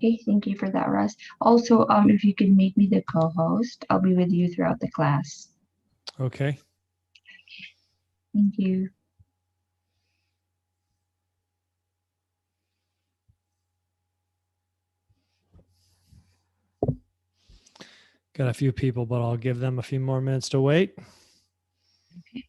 Okay, thank you for that, Russ. Also, if you could make me the co-host, I'll be with you throughout the class. Okay. Thank you. Got a few people, but I'll give them a few more minutes to wait. Okay.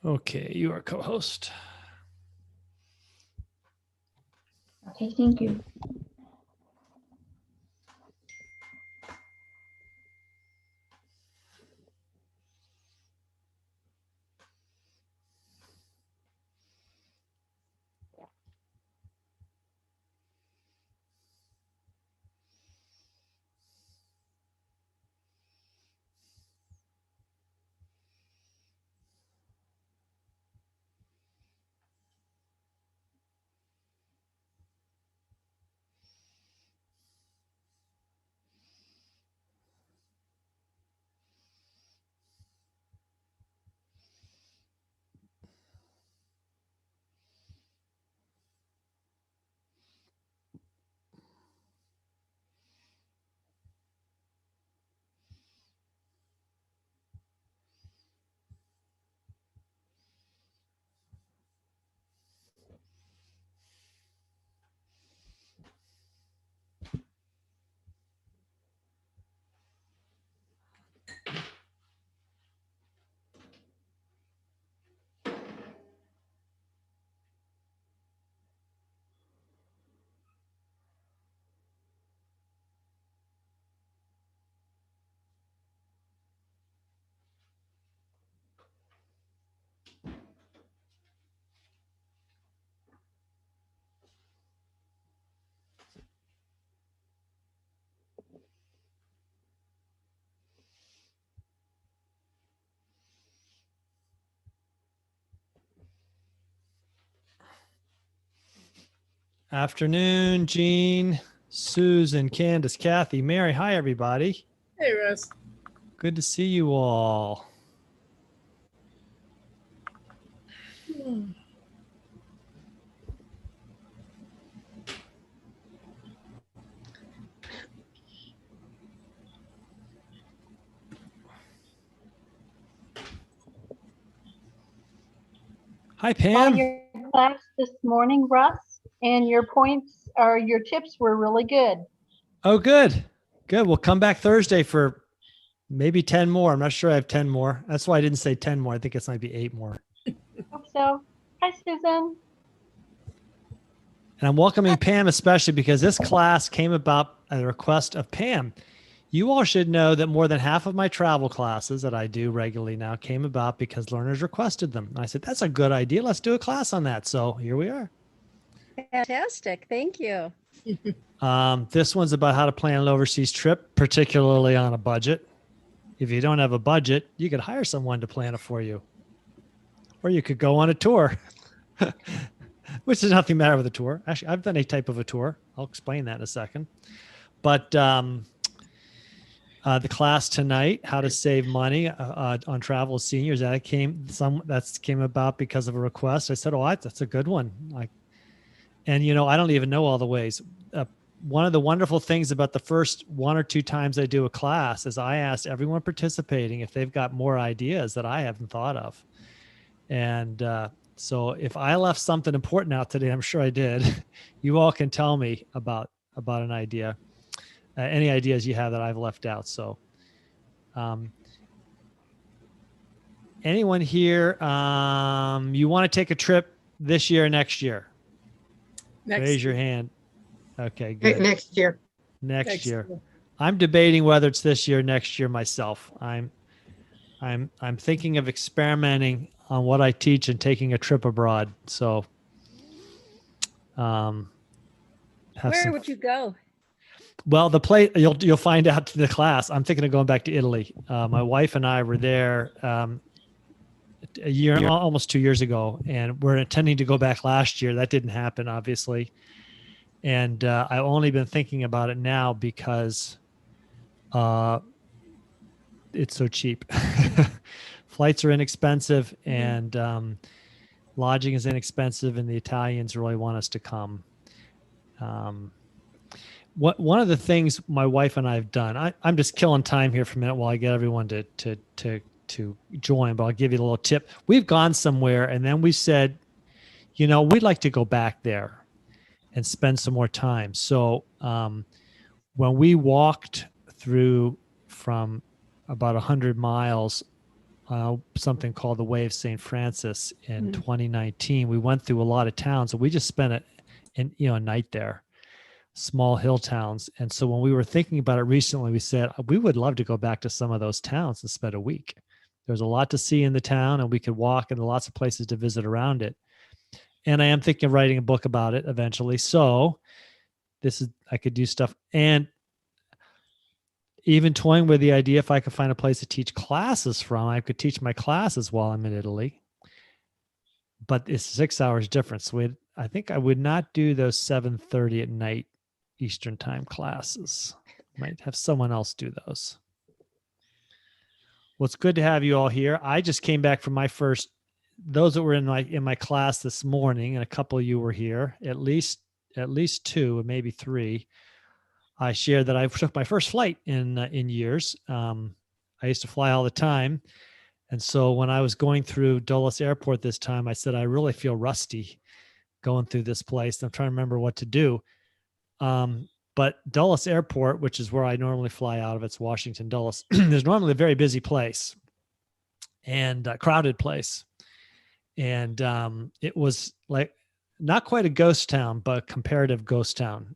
Okay, you are co-host. Okay, thank you. Afternoon, Jean, Susan, Candace, Kathy, Mary. Hi, everybody. Hey, Russ. Good to see you all. Hi, Pam. Your class this morning, Russ, and your points or your tips were really good. Oh, good. Good. We'll come back Thursday for maybe 10 more. I'm not sure I have 10 more. That's why I didn't say 10 more. I think it's might be 8 more. Hope so. Hi, Susan. And I'm welcoming Pam especially because this class came about at the request of Pam. You all should know that more than half of my travel classes that I do regularly now came about because learners requested them. And I said, that's a good idea. Let's do a class on that. So here we are. Fantastic. Thank you. This one's about how to plan an overseas trip, particularly on a budget. If you don't have a budget, you could hire someone to plan it for you. Or you could go on a tour, which is nothing matter with a tour. Actually, I've done a type of a tour. I'll explain that in a second. But the class tonight, how to save money on travel with seniors, that came about because of a request. I said, "Oh, that's a good one." And I don't even know all the ways. One of the wonderful things about the first 1 or 2 times I do a class is I asked everyone participating if they've got more ideas that I haven't thought of. And so if I left something important out today, I'm sure I did. You all can tell me about an idea. Any ideas you have that I've left out. So anyone here, you want to take a trip this year or next year? Raise your hand. Okay, good. Next year. Next year. I'm debating whether it's this year or next year myself. I'm thinking of experimenting on what I teach and taking a trip abroad. So where would you go? Well, the place you'll find out in the class. I'm thinking of going back to Italy. My wife and I were there a year, almost 2 years ago, and we're intending to go back last year. That didn't happen, obviously. And I've only been thinking about it now because it's so cheap. Flights are inexpensive, and lodging is inexpensive, and the Italians really want us to come. One of the things my wife and I have done, I'm just killing time here for a minute while I get everyone to join, but I'll give you a little tip. We've gone somewhere and then we said, we'd like to go back there and spend some more time. So when we walked through from about 100 miles, something called the Way of St. Francis in 2019, we went through a lot of towns, and we just spent a night there. Small hill towns. And so when we were thinking about it recently, we said we would love to go back to some of those towns and spend a week. There's a lot to see in the town, and we could walk, and lots of places to visit around it. And I am thinking of writing a book about it eventually. So I could do stuff, and even toying with the idea, if I could find a place to teach classes from, I could teach my classes while I'm in Italy. But it's 6 hours difference. So I think I would not do those 7:30 at night Eastern time classes. Might have someone else do those. Well, it's good to have you all here. I just came back from those that were in my class this morning, and a couple of you were here, at least 2, maybe 3. I shared that I took my first flight in years. I used to fly all the time. And so when I was going through Dulles Airport this time, I said, I really feel rusty going through this place. I'm trying to remember what to do. But Dulles Airport, which is where I normally fly out of, it's Washington Dulles, is normally a very busy place and a crowded place. And it was like not quite a ghost town, but a comparative ghost town.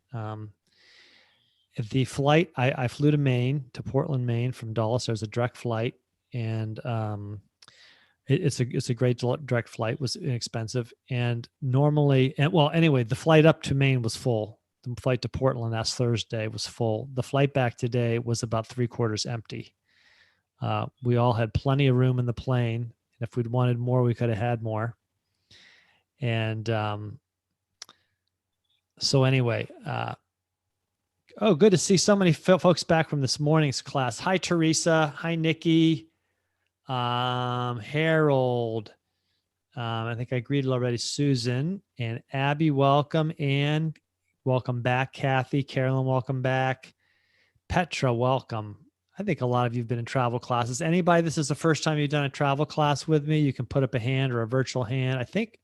The flight, I flew to Maine, to Portland, Maine from Dulles. There's a direct flight, and it's a great direct flight. It was inexpensive, and anyway, the flight up to Maine was full. The flight to Portland last Thursday was full. The flight back today was about 3/4 empty. We all had plenty of room in the plane, and if we'd wanted more, we could have had more. And so anyway, good to see so many folks back from this morning's class. Hi, Teresa. Hi, Nikki. Harold. I think I greeted already. Susan and Abby, welcome. And welcome back. Kathy, Carolyn, welcome back. Petra, welcome. I think a lot of you have been in travel classes. Anybody, this is the first time you've done a travel class with me, you can put up a hand or a virtual hand. I think,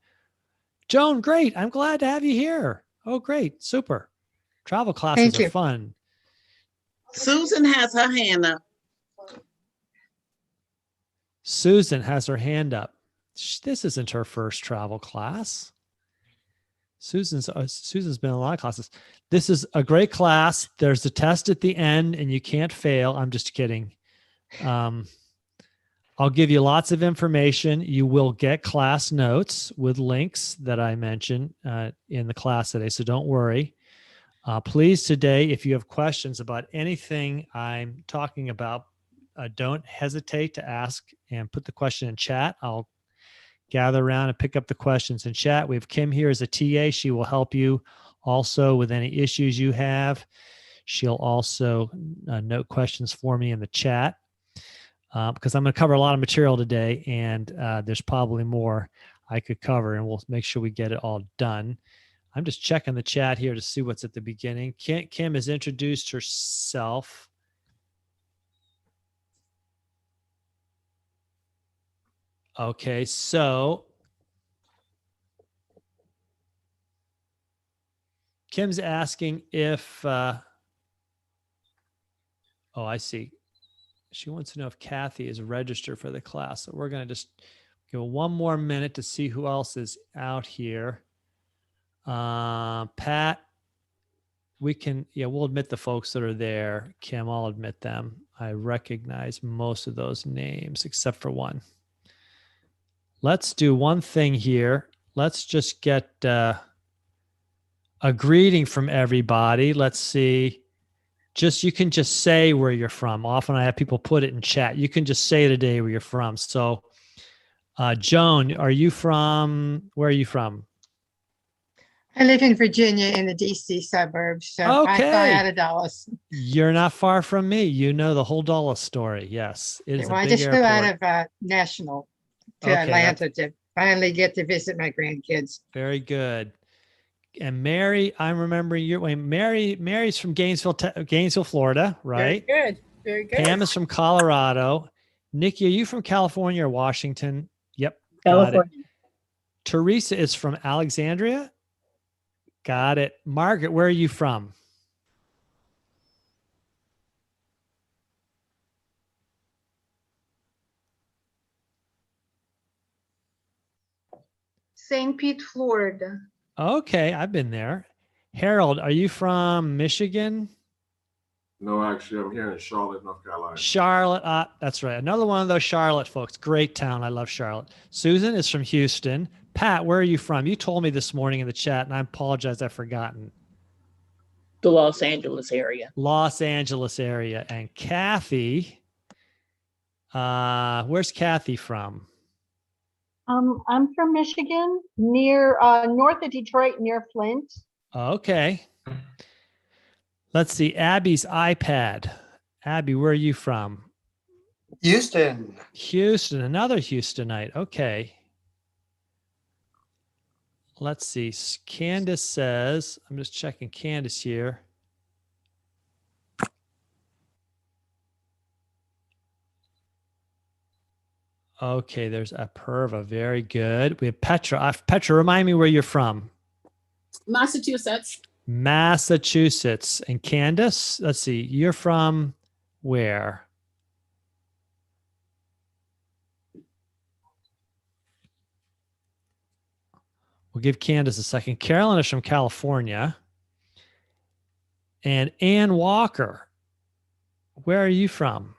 Joan, great. I'm glad to have you here. Oh, great. Super. Travel classes are fun. Susan has her hand up. Susan has her hand up. This isn't her first travel class. Susan's been in a lot of classes. This is a great class. There's a test at the end, and you can't fail. I'm just kidding. I'll give you lots of information. You will get class notes with links that I mentioned in the class today, so don't worry. Please today, if you have questions about anything I'm talking about, don't hesitate to ask and put the question in chat. I'll gather around and pick up the questions in chat. We have Kim here as a TA. She will help you also with any issues you have. She'll also note questions for me in the chat because I'm going to cover a lot of material today, and there's probably more I could cover, and we'll make sure we get it all done. I'm just checking the chat here to see what's at the beginning. Kim has introduced herself. Okay, so Kim's asking if, I see. She wants to know if Kathy is registered for the class. So we're going to just give one more minute to see who else is out here. Pat, we'll admit the folks that are there. Kim, I'll admit them. I recognize most of those names except for one. Let's do one thing here. Let's just get a greeting from everybody. Let's see. You can just say where you're from. Often I have people put it in chat. You can just say today where you're from. So, Joan, where are you from? I live in Virginia in the DC suburbs, so I fly out Okay. of Dallas. You're not far from me. You know the whole Dallas story. Yes, it is Well, a I big just flew out airport. of National to Okay, Atlanta to finally get to visit my grandkids. very good. And Mary, I'm remembering Mary's from Gainesville, Florida, right? Very good. Very good. Pam is from Colorado. Nikki, are you from California or Washington? Yep, got it. California. Teresa is from Alexandria. Got it. Margaret, where are you from? St. Pete, Florida. Okay, I've been there. Harold, are you from Michigan? No, actually, I'm here in Charlotte, North Carolina. Charlotte. That's right. Another one of those Charlotte folks. Great town. I love Charlotte. Susan is from Houston. Pat, where are you from? You told me this morning in the chat, and I apologize. I've forgotten. The Los Angeles area. Los Angeles area. And Kathy, where's Kathy from? I'm from Michigan, near north of Detroit, near Flint. Okay. Let's see. Abby's iPad. Abby, where are you from? Houston. Houston. Another Houstonite. Okay. Let's see. Candace says, I'm just checking Candace here. Okay, there's Apurva. Very good. We have Petra. Petra, remind me where you're from. Massachusetts. Massachusetts. And Candace, let's see. You're from where? We'll give Candace a second. Carolyn is from California. And Ann Walker, where are you from?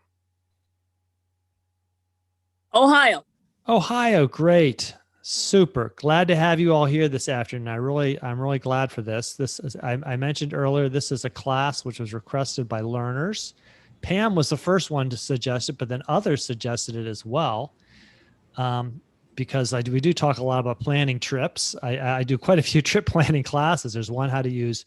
Ohio. Ohio, great. Super. Glad to have you all here this afternoon. I'm really glad for this. I mentioned earlier, this is a class which was requested by learners. Pam was the first one to suggest it, but then others suggested it as well. Because we do talk a lot about planning trips. I do quite a few trip planning classes. There's one, how to use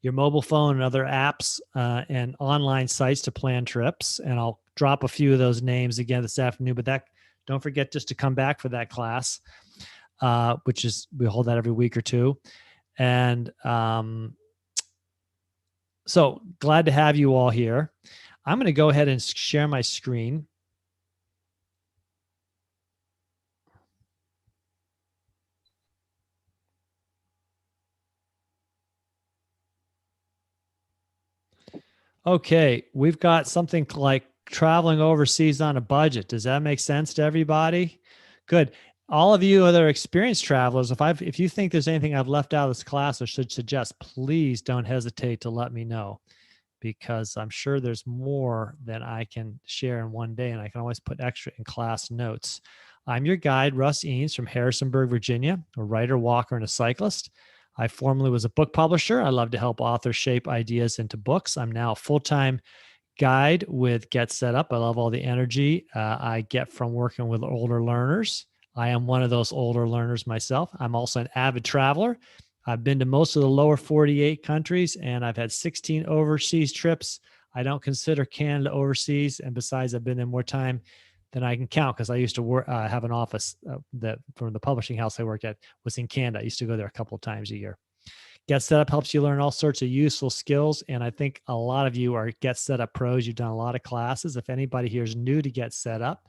your mobile phone and other apps and online sites to plan trips. And I'll drop a few of those names again this afternoon, but don't forget just to come back for that class, which is, we hold that every week or two. And so glad to have you all here. I'm going to go ahead and share my screen. Okay, we've got something like traveling overseas on a budget. Does that make sense to everybody? Good. All of you other experienced travelers, if you think there's anything I've left out of this class or should suggest, please don't hesitate to let me know, because I'm sure there's more than I can share in one day, and I can always put extra in class notes. I'm your guide, Russ Eanes from Harrisonburg, Virginia, a writer, walker, and a cyclist. I formerly was a book publisher. I love to help authors shape ideas into books. I'm now a full-time guide with Get Set Up. I love all the energy I get from working with older learners. I am one of those older learners myself. I'm also an avid traveler. I've been to most of the lower 48 countries, and I've had 16 overseas trips. I don't consider Canada overseas. And besides, I've been there more time than I can count, because I used to have an office that from the publishing house I worked at was in Canada. I used to go there a couple of times a year. Get Set Up helps you learn all sorts of useful skills. And I think a lot of you are Get Set Up pros. You've done a lot of classes. If anybody here is new to Get Set Up,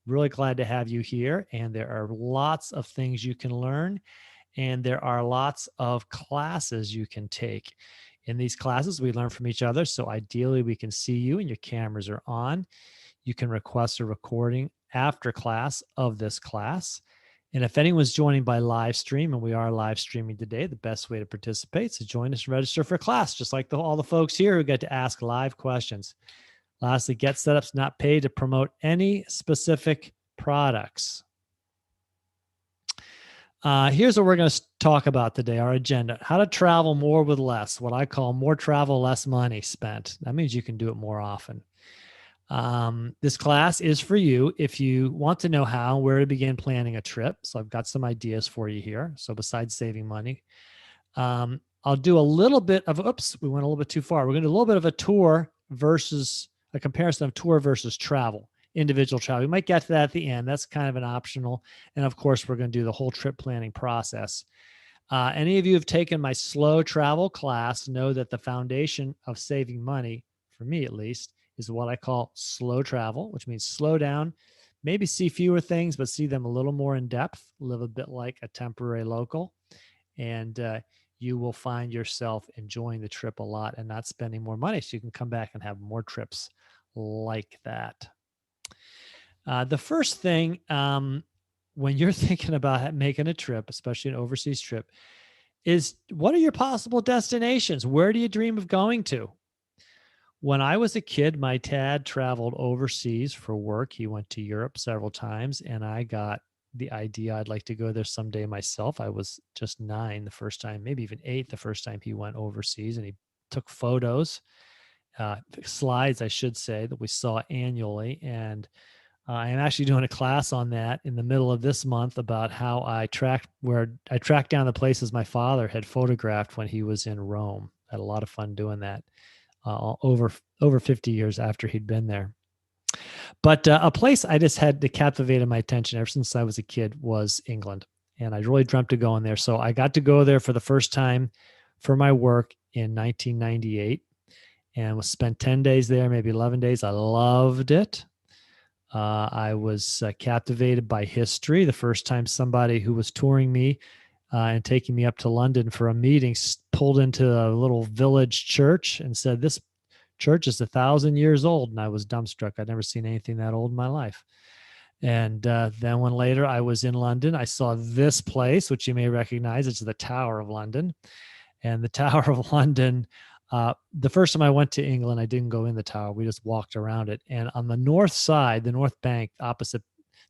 really glad to have you here. And there are lots of things you can learn. And there are lots of classes you can take. In these classes, we learn from each other. So ideally, we can see you and your cameras are on. You can request a recording after class of this class. And if anyone's joining by live stream, and we are live streaming today, the best way to participate is to join us and register for class, just like all the folks here who get to ask live questions. Lastly, Get Set Up's not paid to promote any specific products. Here's what we're going to talk about today, our agenda: how to travel more with less, what I call more travel, less money spent. That means you can do it more often. This class is for you if you want to know how, where to begin planning a trip. So I've got some ideas for you here. So besides saving money, I'll do a little bit of, we went a little bit too far. We're going to do a little bit of a tour versus a comparison of tour versus travel, individual travel. We might get to that at the end. That's kind of an optional. And of course, we're going to do the whole trip planning process. Any of you who've taken my slow travel class know that the foundation of saving money, for me at least, is what I call slow travel, which means slow down, maybe see fewer things, but see them a little more in depth, live a bit like a temporary local. And you will find yourself enjoying the trip a lot and not spending more money. So you can come back and have more trips like that. The first thing, when you're thinking about making a trip, especially an overseas trip, is what are your possible destinations? Where do you dream of going to? When I was a kid, my dad traveled overseas for work. He went to Europe several times, and I got the idea I'd like to go there someday myself. I was just 9 the first time, maybe even 8 the first time he went overseas, and he took photos, slides, I should say, that we saw annually. And I'm actually doing a class on that in the middle of this month about how I tracked down the places my father had photographed when he was in Rome. I had a lot of fun doing that over 50 years after he'd been there. But a place I just had to captivated my attention ever since I was a kid was England. And I really dreamt of going there. So I got to go there for the first time for my work in 1998 and was spent 10 days there, maybe 11 days. I loved it. I was captivated by history. The first time somebody who was touring me and taking me up to London for a meeting pulled into a little village church and said, "This church is 1,000 years old." And I was dumbstruck. I'd never seen anything that old in my life. And then when later I was in London, I saw this place, which you may recognize. It's the Tower of London. And the Tower of London, the first time I went to England, I didn't go in the tower. We just walked around it. And on the north side, the north bank opposite,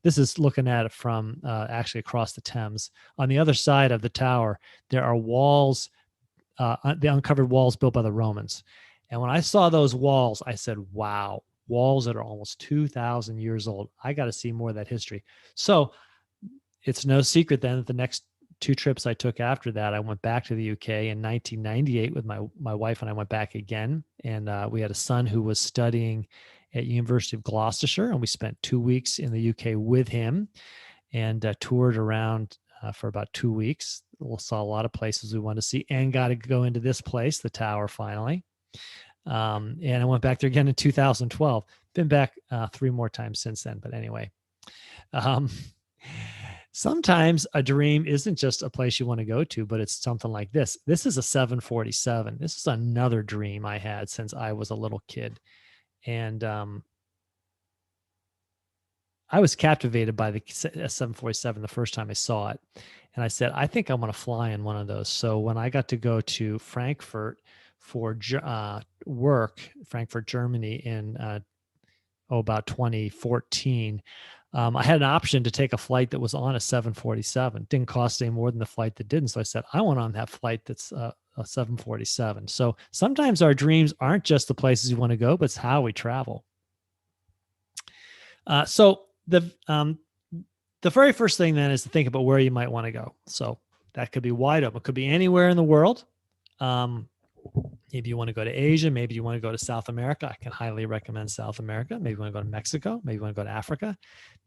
this is looking at it from actually across the Thames. On the other side of the tower, there are walls, the uncovered walls built by the Romans. And when I saw those walls, I said, wow, walls that are almost 2,000 years old. I got to see more of that history. So it's no secret then that the next 2 trips I took after that, I went back to the UK in 1998 with my wife, and I went back again. And we had a son who was studying at University of Gloucestershire, and we spent 2 weeks in the UK with him and toured around for about 2 weeks. We saw a lot of places we wanted to see and got to go into this place, the Tower, finally. And I went back there again in 2012. Been back 3 more times since then. But anyway, sometimes a dream isn't just a place you want to go to, but it's something like this. This is a 747. This is another dream I had since I was a little kid. And I was captivated by the 747 the first time I saw it. And I said, I think I want to fly in one of those. So when I got to go to Frankfurt for work, Frankfurt, Germany in about 2014, I had an option to take a flight that was on a 747. Didn't cost any more than the flight that didn't. So I said, I want on that flight that's a 747. So sometimes our dreams aren't just the places we want to go, but it's how we travel. So the very first thing then is to think about where you might want to go. So that could be wide open. It could be anywhere in the world. Maybe you want to go to Asia. Maybe you want to go to South America. I can highly recommend South America. Maybe you want to go to Mexico. Maybe you want to go to Africa.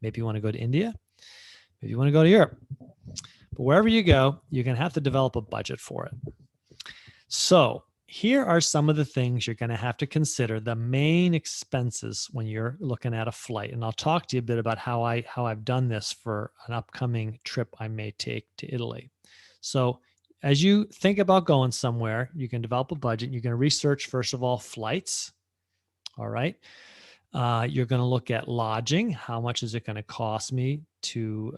Maybe you want to go to India. Maybe you want to go to Europe. But wherever you go, you're going to have to develop a budget for it. So here are some of the things you're going to have to consider, the main expenses when you're looking at a flight. And I'll talk to you a bit about how I've done this for an upcoming trip I may take to Italy. So as you think about going somewhere, you can develop a budget. You're going to research, first of all, flights. All right. You're going to look at lodging. How much is it going to cost me to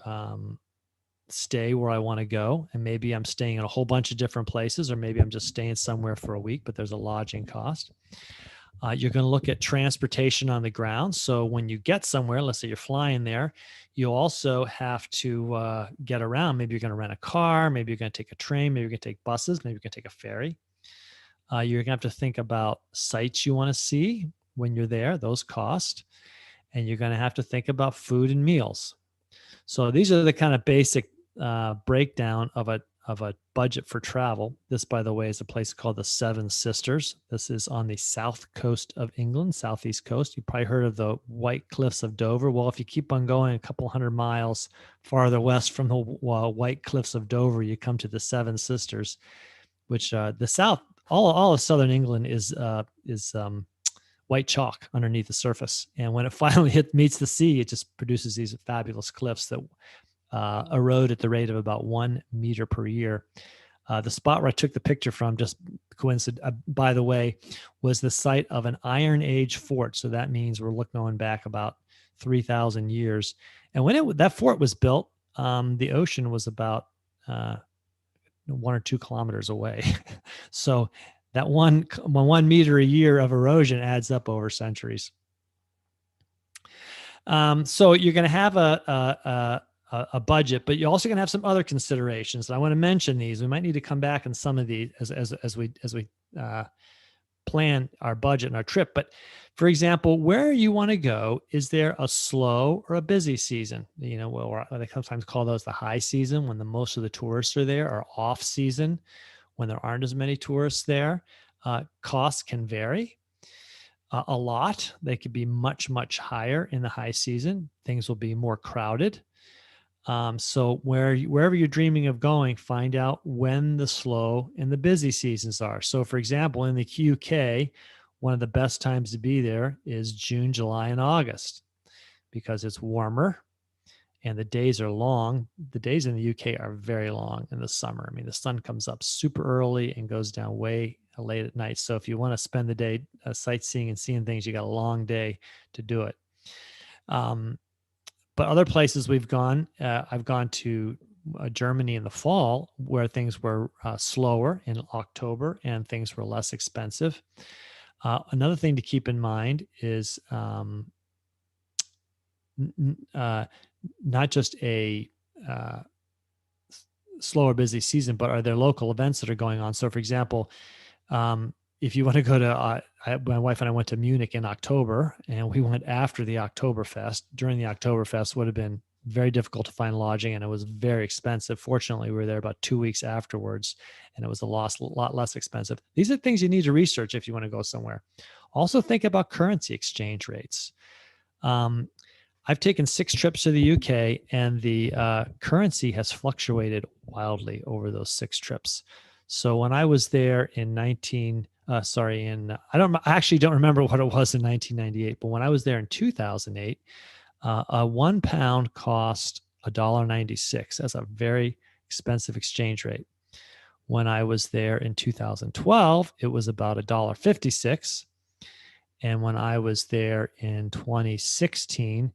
stay where I want to go? And maybe I'm staying in a whole bunch of different places, or maybe I'm just staying somewhere for a week, but there's a lodging cost. You're going to look at transportation on the ground. So when you get somewhere, let's say you're flying there, you also have to get around. Maybe you're going to rent a car. Maybe you're going to take a train. Maybe you're going to take buses. Maybe you're going to take a ferry. You're going to have to think about sites you want to see when you're there, those cost. And you're going to have to think about food and meals. So these are the kind of basic breakdown of a budget for travel. This, by the way, is a place called the Seven Sisters. This is on the south coast of England, southeast coast. You probably heard of the White Cliffs of Dover. Well, if you keep on going a couple hundred miles farther west from the White Cliffs of Dover, you come to the Seven Sisters, which the south, all of southern England is white chalk underneath the surface. And when it finally meets the sea, it just produces these fabulous cliffs that erode at the rate of about 1 meter per year. The spot where I took the picture from, just by the way, was the site of an Iron Age fort. So that means we're going back about 3,000 years. And when that fort was built, the ocean was about 1 or 2 kilometers away. So that 1 meter a year of erosion adds up over centuries. So you're going to have a budget, but you're also going to have some other considerations. And I want to mention these. We might need to come back on some of these as we plan our budget and our trip. But for example, where you want to go, is there a slow or a busy season? You know, well, they sometimes call those the high season, when most of the tourists are there, or off season, when there aren't as many tourists there. Costs can vary a lot. They could be much, much higher in the high season. Things will be more crowded. So wherever you're dreaming of going, find out when the slow and the busy seasons are. So for example, in the UK, one of the best times to be there is June, July, and August, because it's warmer and the days are long. The days in the UK are very long in the summer. I mean, the sun comes up super early and goes down way late at night. So if you want to spend the day sightseeing and seeing things, you got a long day to do it. But other places we've gone, I've gone to Germany in the fall, where things were slower in October and things were less expensive. Another thing to keep in mind is not just a slower busy season, but are there local events that are going on? So for example, if you want to go to, my wife and I went to Munich in October, and we went after the Oktoberfest. During the Oktoberfest would have been very difficult to find lodging, and it was very expensive. Fortunately, we were there about 2 weeks afterwards, and it was a lot less expensive. These are things you need to research if you want to go somewhere. Also think about currency exchange rates. I've taken 6 trips to the UK, and the currency has fluctuated wildly over those 6 trips. So when I was there in I actually don't remember what it was in 1998, but when I was there in 2008, a £1 cost $1.96. That's a very expensive exchange rate. When I was there in 2012, it was about $1.56. And when I was there in 2016,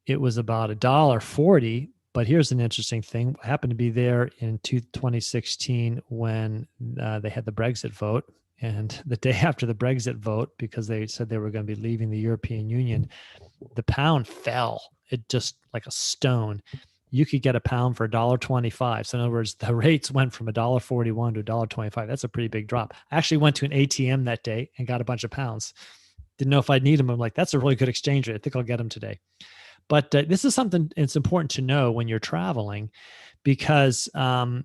it was about $1.40. But here's an interesting thing. I happened to be there in 2016 when they had the Brexit vote. And the day after the Brexit vote, because they said they were going to be leaving the European Union, the pound fell. It just like a stone. You could get a pound for $1.25. So in other words, the rates went from $1.41 to $1.25. That's a pretty big drop. I actually went to an ATM that day and got a bunch of pounds. Didn't know if I'd need them. I'm like, that's a really good exchange rate. I think I'll get them today. But this is something it's important to know when you're traveling, because often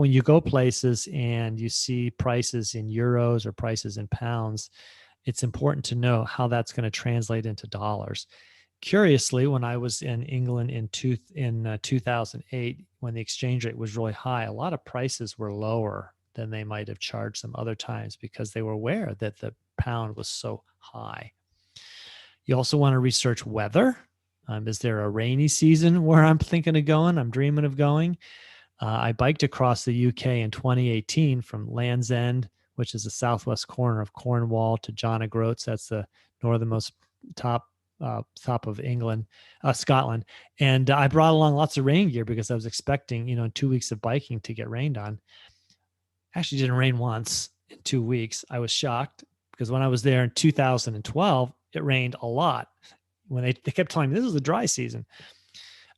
when you go places and you see prices in euros or prices in pounds, it's important to know how that's going to translate into dollars. Curiously, when I was in England in 2008, when the exchange rate was really high, a lot of prices were lower than they might have charged some other times, because they were aware that the pound was so high. You also want to research weather. Is there a rainy season where I'm thinking of going? I'm dreaming of going. I biked across the UK in 2018 from Land's End, which is the southwest corner of Cornwall, to John O'Groats. That's the northernmost top of England, Scotland. And I brought along lots of rain gear because I was expecting, 2 weeks of biking to get rained on. Actually didn't rain once in 2 weeks. I was shocked because when I was there in 2012, it rained a lot. When they kept telling me this is the dry season.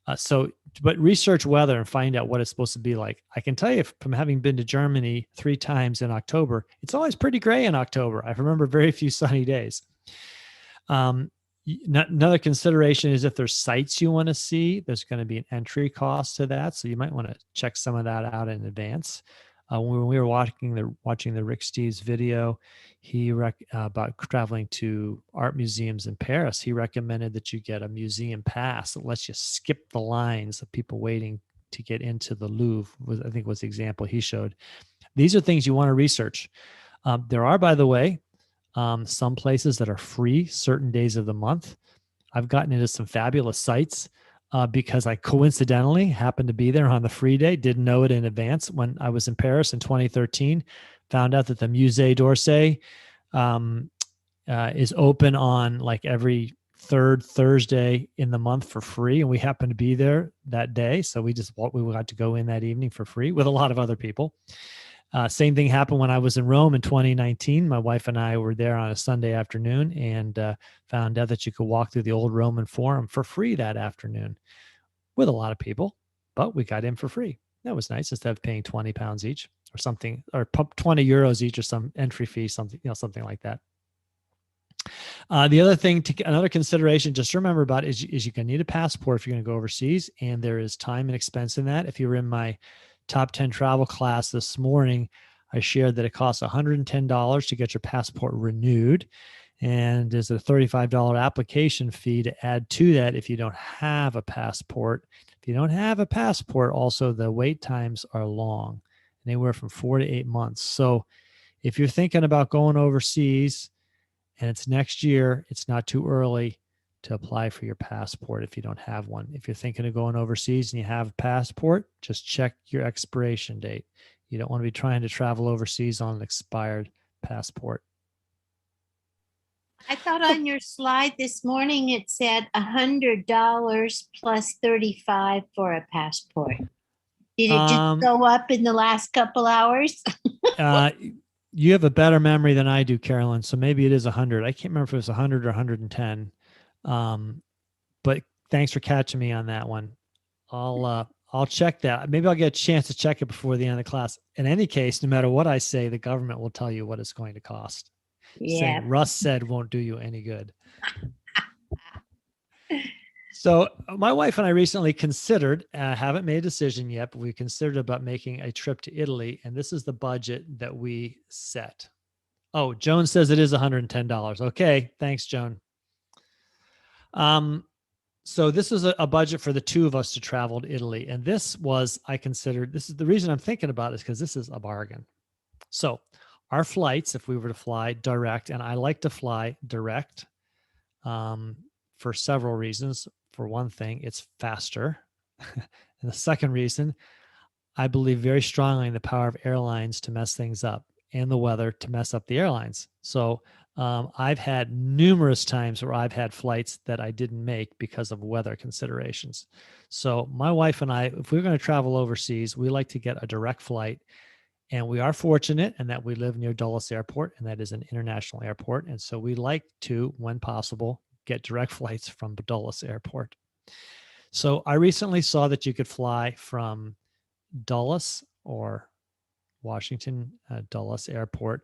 But research weather and find out what it's supposed to be like. I can tell you from having been to Germany 3 times in October, it's always pretty gray in October. I remember very few sunny days. Another consideration is if there's sites you want to see, there's going to be an entry cost to that. So you might want to check some of that out in advance. When we were watching the Rick Steves video, about traveling to art museums in Paris, he recommended that you get a museum pass that lets you skip the lines of people waiting to get into the Louvre. I think was the example he showed. These are things you want to research. There are, by the way, some places that are free certain days of the month. I've gotten into some fabulous sites because I coincidentally happened to be there on the free day, didn't know it in advance. When I was in Paris in 2013, found out that the Musée d'Orsay is open on like every third Thursday in the month for free. And we happened to be there that day. So we got to go in that evening for free with a lot of other people. Same thing happened when I was in Rome in 2019. My wife and I were there on a Sunday afternoon and found out that you could walk through the old Roman Forum for free that afternoon with a lot of people, but we got in for free. That was nice instead of paying £20 each or something, or 20 euros each or some entry fee, something like that. The other thing, another consideration just to remember about is you're going to need a passport if you're going to go overseas, and there is time and expense in that. If you were in my top 10 travel class this morning, I shared that it costs $110 to get your passport renewed. And there's a $35 application fee to add to that if you don't have a passport. If you don't have a passport, also the wait times are long, anywhere from 4 to 8 months. So if you're thinking about going overseas and it's next year, it's not too early to apply for your passport if you don't have one. If you're thinking of going overseas and you have a passport, just check your expiration date. You don't want to be trying to travel overseas on an expired passport. I thought on your slide this morning it said $100 plus $35 for a passport. Did it just go up in the last couple hours? You have a better memory than I do, Carolyn. So maybe it is 100. I can't remember if it was 100 or 110. But thanks for catching me on that one. I'll check that. Maybe I'll get a chance to check it before the end of the class. In any case, no matter what I say, the government will tell you what it's going to cost. Yeah. Saying Russ said won't do you any good. So my wife and I recently considered, haven't made a decision yet, but we considered about making a trip to Italy. And this is the budget that we set. Oh, Joan says it is $110. Okay. Thanks, Joan. So this is a budget for the two of us to travel to Italy. And this is the reason I'm thinking about it is because this is a bargain. So our flights, if we were to fly direct, and I like to fly direct for several reasons. For one thing, it's faster. And the second reason, I believe very strongly in the power of airlines to mess things up and the weather to mess up the airlines. So I've had numerous times where I've had flights that I didn't make because of weather considerations. So my wife and I, if we're going to travel overseas, we like to get a direct flight. And we are fortunate in that we live near Dulles Airport, and that is an international airport. And so we like to, when possible, get direct flights from Dulles Airport. So I recently saw that you could fly from Dulles or Washington Dulles Airport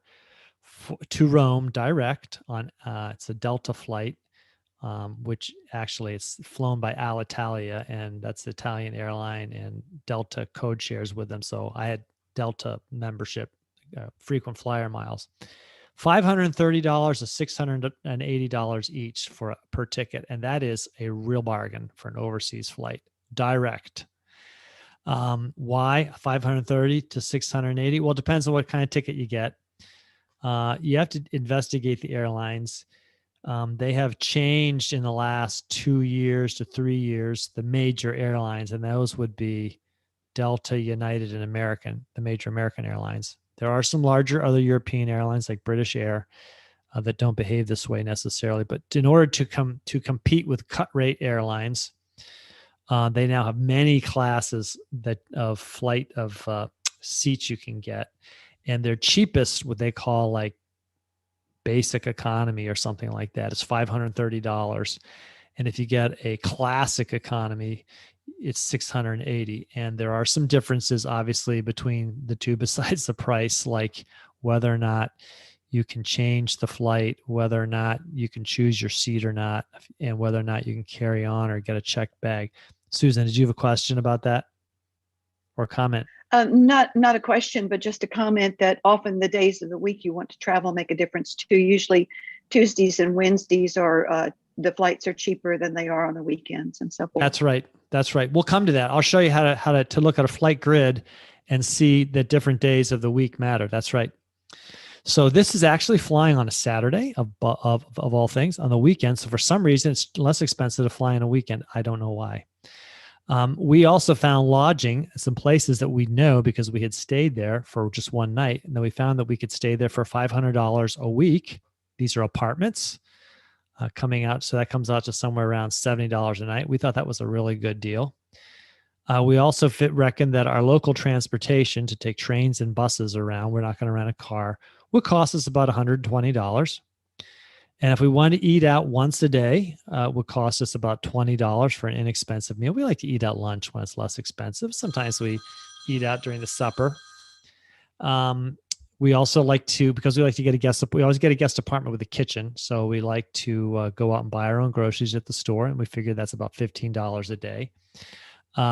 to Rome direct on it's a Delta flight, which actually it's flown by Alitalia, and that's the Italian airline, and Delta code shares with them. So I had Delta membership, frequent flyer miles. $530 to $680 each per ticket, and that is a real bargain for an overseas flight direct. Why $530 to $680? Well, it depends on what kind of ticket you get. You have to investigate the airlines. They have changed in the last 2 years to 3 years, the major airlines, and those would be Delta, United, and American, the major American airlines. There are some larger other European airlines like British Air that don't behave this way necessarily. But in order to compete with cut rate airlines, they now have many classes of flight of seats you can get. And their cheapest, what they call like basic economy or something like that, it's $530. And if you get a classic economy, it's $680. And there are some differences, obviously, between the two besides the price, like whether or not you can change the flight, whether or not you can choose your seat or not, and whether or not you can carry on or get a checked bag. Susan, did you have a question about that or comment? Not a question, but just a comment that often the days of the week you want to travel make a difference too. Usually Tuesdays and Wednesdays are the flights are cheaper than they are on the weekends and so forth. That's right. That's right. We'll come to that. I'll show you how to look at a flight grid and see that different days of the week matter. That's right. So this is actually flying on a Saturday of all things, on the weekend. So for some reason, it's less expensive to fly on a weekend. I don't know why. We also found lodging, some places that we know because we had stayed there for just one night. And then we found that we could stay there for $500 a week. These are apartments coming out. So that comes out to somewhere around $70 a night. We thought that was a really good deal. We also reckon that our local transportation to take trains and buses around, we're not going to rent a car, would cost us about $120. And if we want to eat out once a day, would cost us about $20 for an inexpensive meal. We like to eat out lunch when it's less expensive. Sometimes we eat out during the supper. We also like to, because we like to get we always get a guest apartment with a kitchen. So we like to go out and buy our own groceries at the store. And we figure that's about $15 a day.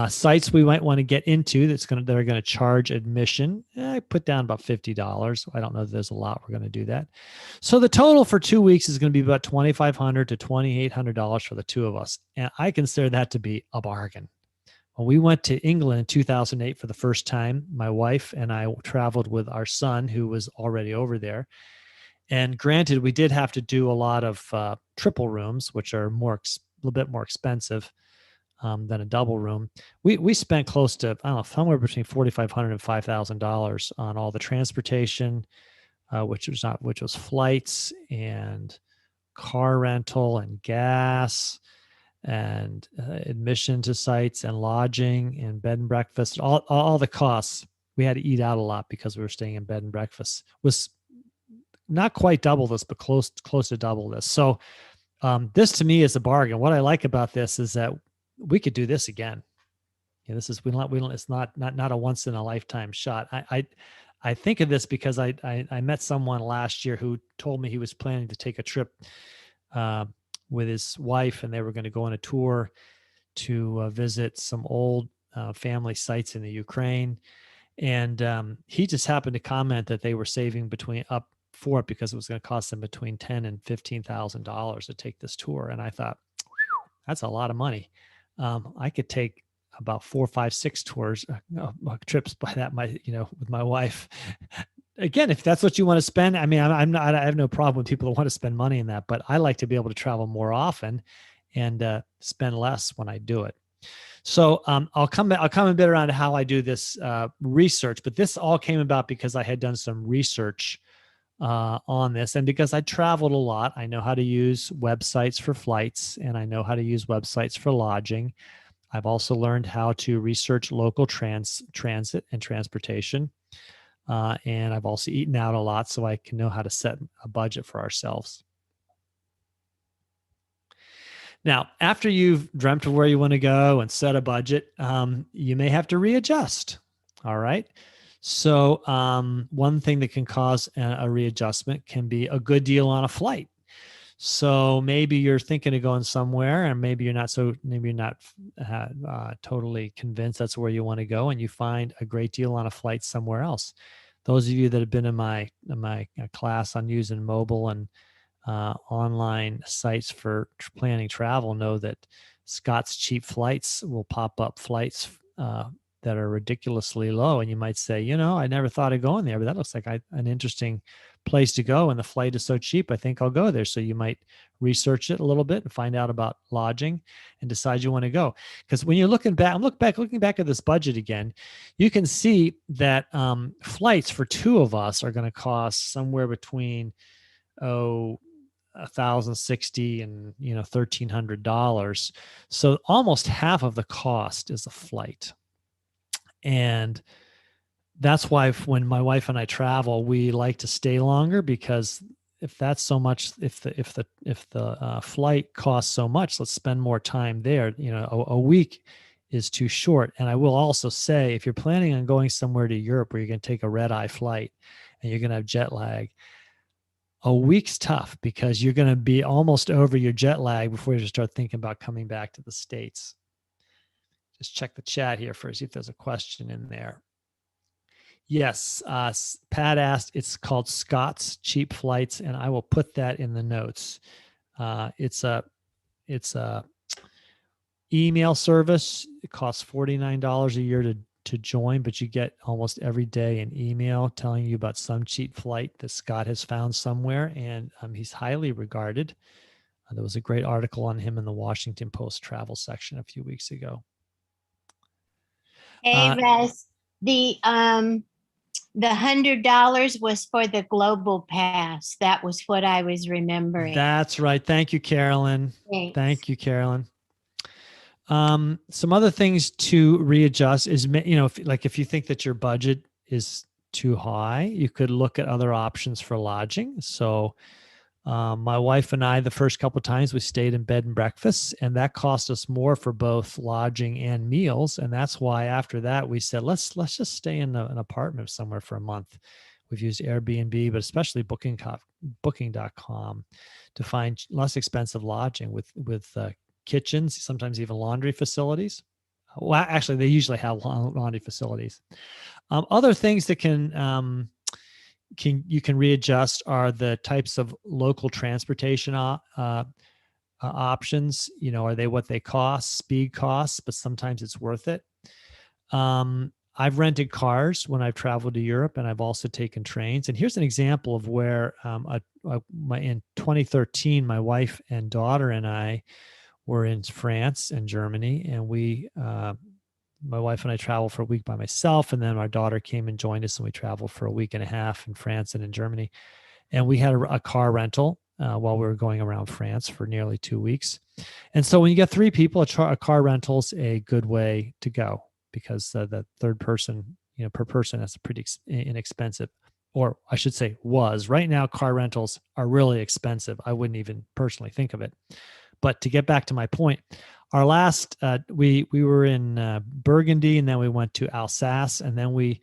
Sites we might want to get into that are going to charge admission. I put down about $50. I don't know if there's a lot we're going to do that. So the total for 2 weeks is going to be about $2,500 to $2,800 for the two of us. And I consider that to be a bargain. When we went to England in 2008 for the first time, my wife and I traveled with our son who was already over there. And granted, we did have to do a lot of triple rooms, which are a little bit more expensive than a double room. We spent close to, I don't know, somewhere between $4,500 and $5,000 on all the transportation, which was flights and car rental and gas and admission to sites and lodging and bed and breakfast, all the costs. We had to eat out a lot because we were staying in bed and breakfast. Was not quite double this, but close to double this. So this to me is a bargain. What I like about this is that we could do this again. This is it's not a once in a lifetime shot. I think of this because I met someone last year who told me he was planning to take a trip with his wife, and they were going to go on a tour to visit some old family sites in the Ukraine. And he just happened to comment that they were saving up for it because it was going to cost them between $10,000 and $15,000 to take this tour. And I thought, that's a lot of money. I could take about 4, 5, 6 tours, trips by that, with my wife. Again, if that's what you want to spend, I mean, I have no problem with people that want to spend money in that, but I like to be able to travel more often and spend less when I do it. So I'll come a bit around to how I do this research, but this all came about because I had done some research on this, and because I traveled a lot, I know how to use websites for flights, and I know how to use websites for lodging. I've also learned how to research local transit and transportation. And I've also eaten out a lot, so I can know how to set a budget for ourselves. Now, after you've dreamt of where you want to go and set a budget, you may have to readjust. All right. So one thing that can cause a readjustment can be a good deal on a flight. So maybe you're thinking of going somewhere, and maybe you're not totally convinced that's where you want to go, and you find a great deal on a flight somewhere else. Those of you that have been in my class on using mobile and online sites for planning travel know that Scott's Cheap Flights will pop up flights that are ridiculously low, and you might say, I never thought of going there, but that looks like an interesting place to go, and the flight is so cheap, I think I'll go there. So you might research it a little bit and find out about lodging and decide you want to go. Because when you're looking back at this budget again, you can see that flights for two of us are going to cost somewhere between $1,060 and $1,300. So almost half of the cost is a flight. And that's why when my wife and I travel, we like to stay longer, because if that's so much, if the flight costs so much, let's spend more time there. You know, a week is too short. And I will also say, if you're planning on going somewhere to Europe where you're going to take a red eye flight and you're going to have jet lag, a week's tough because you're going to be almost over your jet lag before you start thinking about coming back to the States. Just check the chat here first, see if there's a question in there. Yes, Pat asked, it's called Scott's Cheap Flights, and I will put that in the notes. It's a email service. It costs $49 a year to join, but you get almost every day an email telling you about some cheap flight that Scott has found somewhere, and he's highly regarded. There was a great article on him in the Washington Post travel section a few weeks ago. Hey, Russ, the $100 was for the global pass. That was what I was remembering. That's right. Thank you, Carolyn. Thanks. Thank you, Carolyn. Some other things to readjust is, if you think that your budget is too high, you could look at other options for lodging. So my wife and I, the first couple of times we stayed in bed and breakfast, and that cost us more for both lodging and meals. And that's why after that we said, let's just stay in an apartment somewhere for a month. We've used Airbnb, but especially booking.com to find less expensive lodging with kitchens, sometimes even laundry facilities. Well, actually, they usually have laundry facilities. Other things that you can readjust are the types of local transportation options. You know, are they what they cost? Speed costs, but sometimes it's worth it. I've rented cars when I've traveled to Europe, and I've also taken trains. And here's an example of where in 2013, my wife and daughter and I were in France and Germany, and my wife and I traveled for a week by myself, and then our daughter came and joined us, and we traveled for a week and a half in France and in Germany. And we had a car rental while we were going around France for nearly 2 weeks. And so when you get three people, a car rental's a good way to go, because the third person, per person, that's pretty inexpensive. Or I should say was. Right now, car rentals are really expensive. I wouldn't even personally think of it. But to get back to my point, our last, we were in Burgundy, and then we went to Alsace, and then we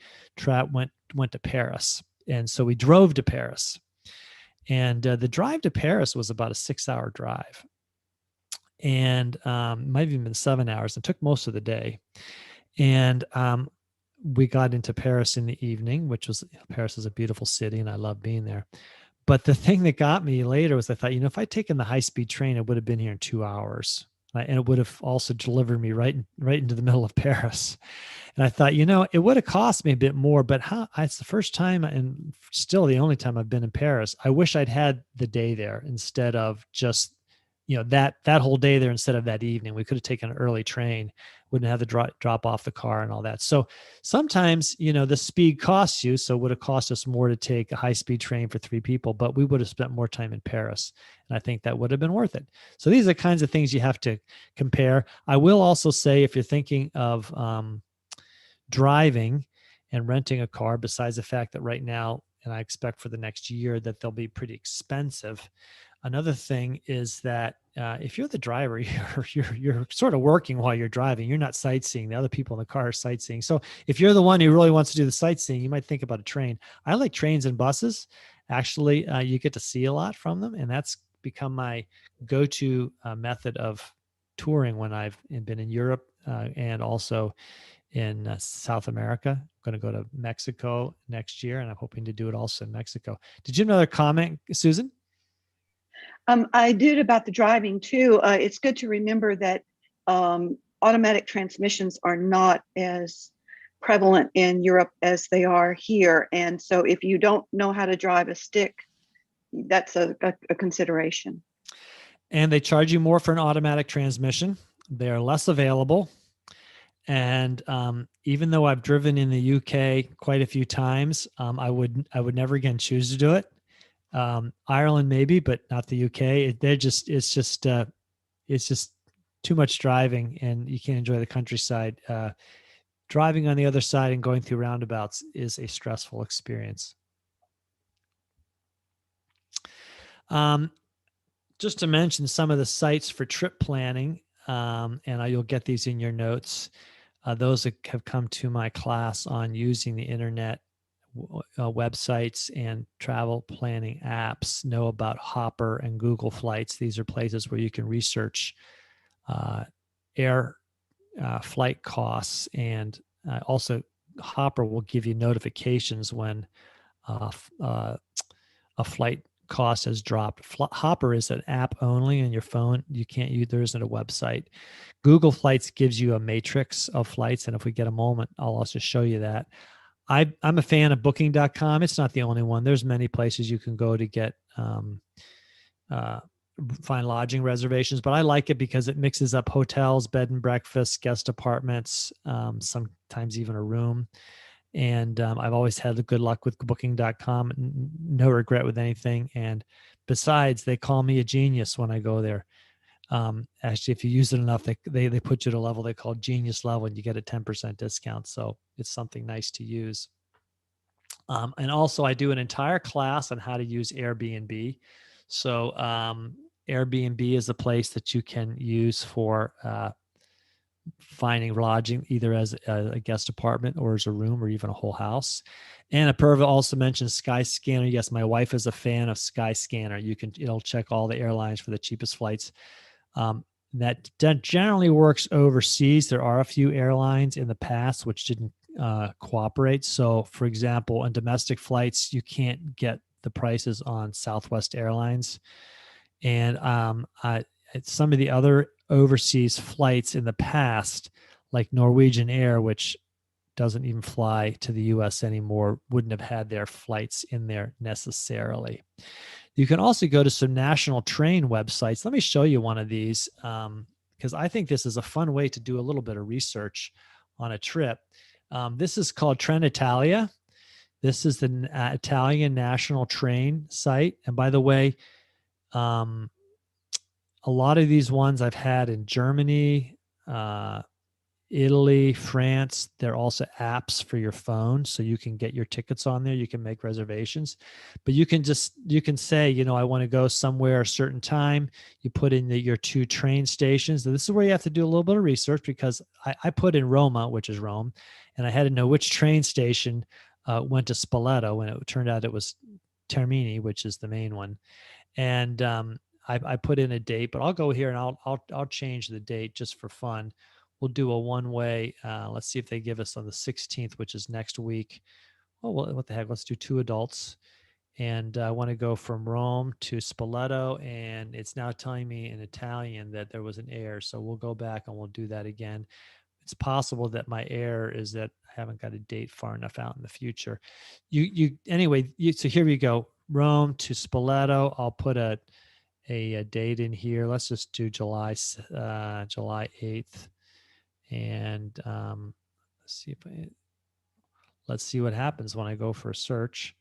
went to Paris. And so we drove to Paris. And the drive to Paris was about a 6-hour drive. And might have even been 7 hours. It took most of the day. And we got into Paris in the evening, which was, Paris is a beautiful city, and I love being there. But the thing that got me later was I thought, if I'd taken the high-speed train, it would have been here in 2 hours. And it would have also delivered me right into the middle of Paris. And I thought, it would have cost me a bit more, but it's the first time and still the only time I've been in Paris. I wish I'd had the day there instead of just, that whole day there instead of that evening. We could have taken an early train, wouldn't have to drop off the car and all that. So sometimes, the speed costs you. So it would have cost us more to take a high-speed train for 3 people, but we would have spent more time in Paris. And I think that would have been worth it. So these are the kinds of things you have to compare. I will also say, if you're thinking of driving and renting a car, besides the fact that right now, and I expect for the next year, that they'll be pretty expensive. Another thing is that if you're the driver, you're sort of working while you're driving. You're not sightseeing. The other people in the car are sightseeing. So if you're the one who really wants to do the sightseeing, you might think about a train. I like trains and buses. Actually, you get to see a lot from them, and that's become my go-to method of touring when I've been in Europe and also in South America. I'm going to go to Mexico next year, and I'm hoping to do it also in Mexico. Did you have another comment, Susan? I did about the driving too. It's good to remember that automatic transmissions are not as prevalent in Europe as they are here. And so if you don't know how to drive a stick, that's a consideration. And they charge you more for an automatic transmission. They're less available. And even though I've driven in the UK quite a few times, I would never again choose to do it. Ireland maybe, but not the UK. It's just too much driving, and you can't enjoy the countryside. Driving on the other side and going through roundabouts is a stressful experience. Just to mention some of the sites for trip planning, and you'll get these in your notes. Those that have come to my class on using the internet websites and travel planning apps know about Hopper and Google Flights. These are places where you can research air flight costs, and also Hopper will give you notifications when a flight cost has dropped. Hopper is an app only on your phone. You can't use, there isn't a website. Google Flights gives you a matrix of flights, and if we get a moment, I'll also show you that. I'm a fan of booking.com. It's not the only one. There's many places you can go to get find lodging reservations, but I like it because it mixes up hotels, bed and breakfast, guest apartments, sometimes even a room. And I've always had good luck with booking.com. No regret with anything. And besides, they call me a genius when I go there. Actually, if you use it enough, they put you at a level they call genius level, and you get a 10% discount. So it's something nice to use. And also, I do an entire class on how to use Airbnb. So Airbnb is a place that you can use for finding lodging, either as a guest apartment or as a room or even a whole house. And Apurva also mentioned Skyscanner. Yes, my wife is a fan of Skyscanner. It'll check all the airlines for the cheapest flights. That generally works overseas. There are a few airlines in the past which didn't cooperate. So, for example, on domestic flights, you can't get the prices on Southwest Airlines. And some of the other overseas flights in the past, like Norwegian Air, which doesn't even fly to the US anymore, wouldn't have had their flights in there necessarily. You can also go to some national train websites. Let me show you one of these because I think this is a fun way to do a little bit of research on a trip. This is called Trenitalia. This is the Italian national train site. And by the way, a lot of these ones I've had in Germany, Italy, France. They're also apps for your phone, so you can get your tickets on there. You can make reservations, but you can say, I want to go somewhere a certain time. You put in your 2 train stations. This is where you have to do a little bit of research, because I put in Roma, which is Rome, and I had to know which train station went to Spoleto, and it turned out it was Termini, which is the main one. And I put in a date, but I'll go here and I'll change the date just for fun. We'll do a one-way. Let's see if they give us on the 16th, which is next week. Oh, well, what the heck? Let's do 2 adults. And I want to go from Rome to Spoleto, and it's now telling me in Italian that there was an error. So we'll go back and we'll do that again. It's possible that my error is that I haven't got a date far enough out in the future. So here we go. Rome to Spoleto. I'll put a date in here. Let's just do July 8th. And let's see what happens when I go for a search.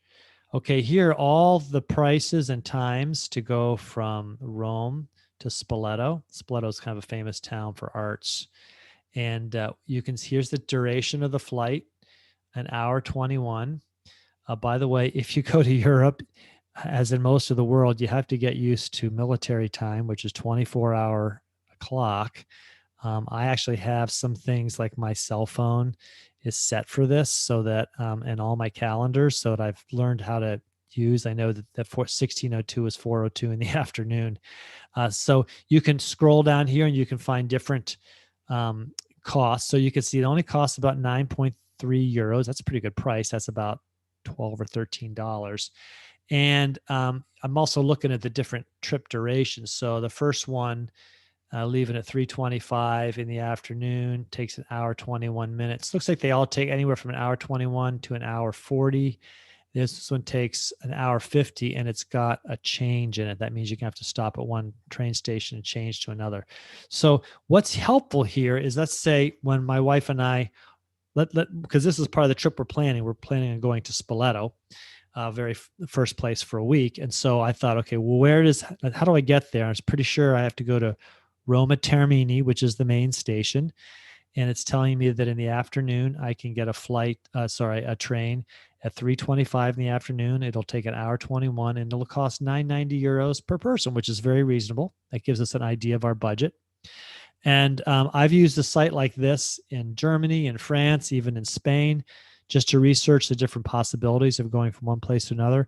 Okay, here are all the prices and times to go from Rome to Spoleto. Spoleto is kind of a famous town for arts. And here's the duration of the flight, 1 hour 21. By the way, if you go to Europe, as in most of the world, you have to get used to military time, which is 24-hour clock. I actually have some things like my cell phone is set for this, so that and all my calendars, so that I've learned how to use. I know that 16:02 is 4:02 in the afternoon. So you can scroll down here and you can find different costs. So you can see it only costs about 9.3 euros. That's a pretty good price. That's about $12 or $13. And I'm also looking at the different trip durations. So the first one, leaving at 3:25 in the afternoon, takes 1 hour 21 minutes. Looks like they all take anywhere from 1 hour 21 to 1 hour 40. This one takes 1 hour 50, and it's got a change in it. That means you're gonna have to stop at one train station and change to another. So what's helpful here is, let's say when my wife and I, because this is part of the trip we're planning on going to Spoleto, very first place for a week. And so I thought, okay, well, how do I get there? I was pretty sure I have to go to Roma Termini, which is the main station. And it's telling me that in the afternoon, I can get a train at 3:25 in the afternoon. It'll take an hour 21, and it'll cost 990 euros per person, which is very reasonable. That gives us an idea of our budget. And I've used a site like this in Germany, in France, even in Spain, just to research the different possibilities of going from one place to another.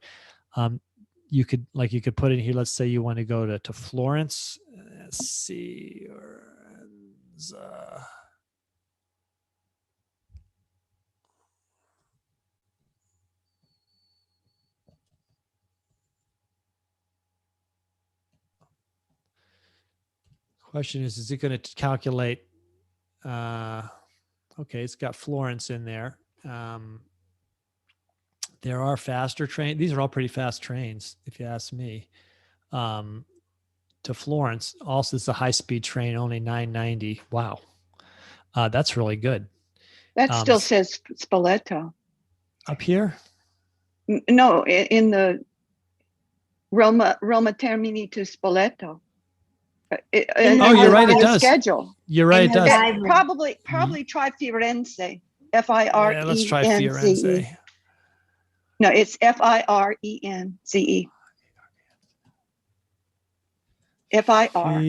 You could put in here, let's say you want to go to Florence. Let's see. Question is it going to calculate? Okay, it's got Florence in there. There are faster trains. These are all pretty fast trains, if you ask me. To Florence, also it's a high-speed train, only 990. Wow, that's really good. That still says Spoleto. Up here? No, in the Roma Termini to Spoleto. You're right. It does. Schedule. You're right. It does. Probably try Firenze. F-I-R-E-N-Z-E. Yeah, let's try Firenze. No, it's F-I-R-E-N-Z-E. F-I-R.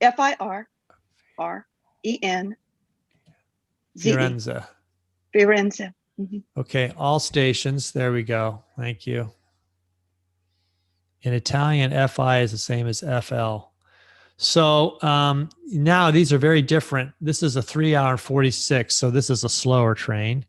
F-I-R-R-E-N-Z-E. Firenze. Firenze. Mm-hmm. Okay, all stations. There we go. Thank you. In Italian, FI is the same as FL. So now these are very different. This is a 3 hour and 46. So this is a slower train.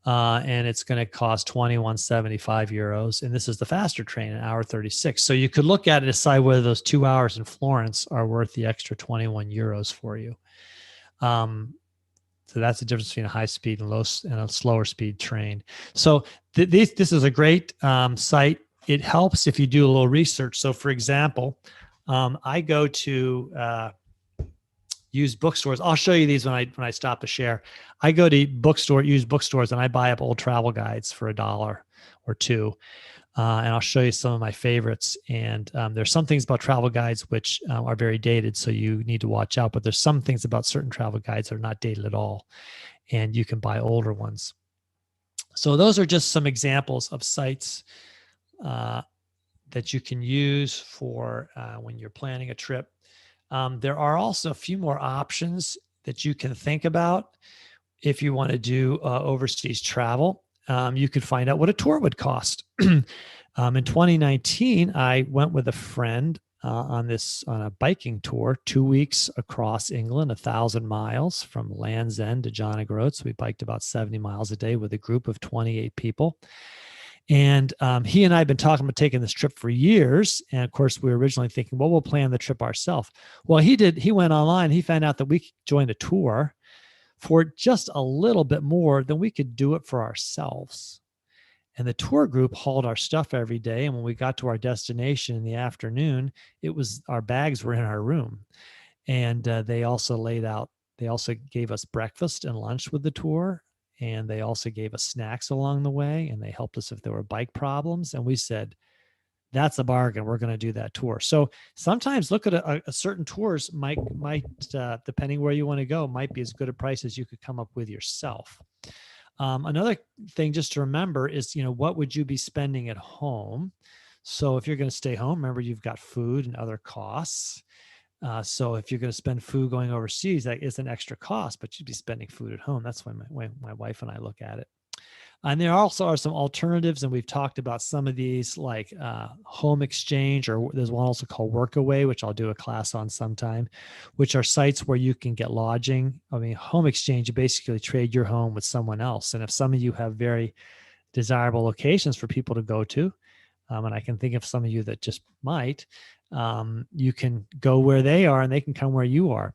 And it's going to cost 21.75 euros. And this is the faster train, 1 hour 36. So you could look at it and decide whether those 2 hours in Florence are worth the extra 21 euros for you. So that's the difference between a high speed and a slower speed train. So this is a great site. It helps if you do a little research. So for example, I go to used bookstores. I'll show you these when I stop to share. I go to used bookstores, and I buy up old travel guides for $1 or $2. And I'll show you some of my favorites. And there's some things about travel guides which are very dated, so you need to watch out. But there's some things about certain travel guides that are not dated at all, and you can buy older ones. So those are just some examples of sites that you can use for when you're planning a trip. There are also a few more options that you can think about if you want to do overseas travel. You could find out what a tour would cost. In 2019, I went with a friend on a biking tour, 2 weeks across England, 1,000 miles from Land's End to John O'Groats. We biked about 70 miles a day with a group of 28 people. And he and I have been talking about taking this trip for years. And of course, we were originally thinking, well, we'll plan the trip ourselves. Well, he went online. He found out that we could join a tour for just a little bit more than we could do it for ourselves. And the tour group hauled our stuff every day. And when we got to our destination in the afternoon, our bags were in our room. And they also gave us breakfast and lunch with the tour. And they also gave us snacks along the way, and they helped us if there were bike problems. And we said, that's a bargain. We're going to do that tour. So sometimes look at a certain tours might depending where you want to go, might be as good a price as you could come up with yourself. Another thing just to remember is, what would you be spending at home? So if you're going to stay home, remember you've got food and other costs. So if you're going to spend food going overseas, that is an extra cost, but you'd be spending food at home. That's why my wife and I look at it. And there also are some alternatives, and we've talked about some of these, like Home Exchange, or there's one also called Workaway, which I'll do a class on sometime, which are sites where you can get lodging. I mean, Home Exchange, you basically trade your home with someone else. And if some of you have very desirable locations for people to go to, and I can think of some of you that just might, you can go where they are and they can come where you are.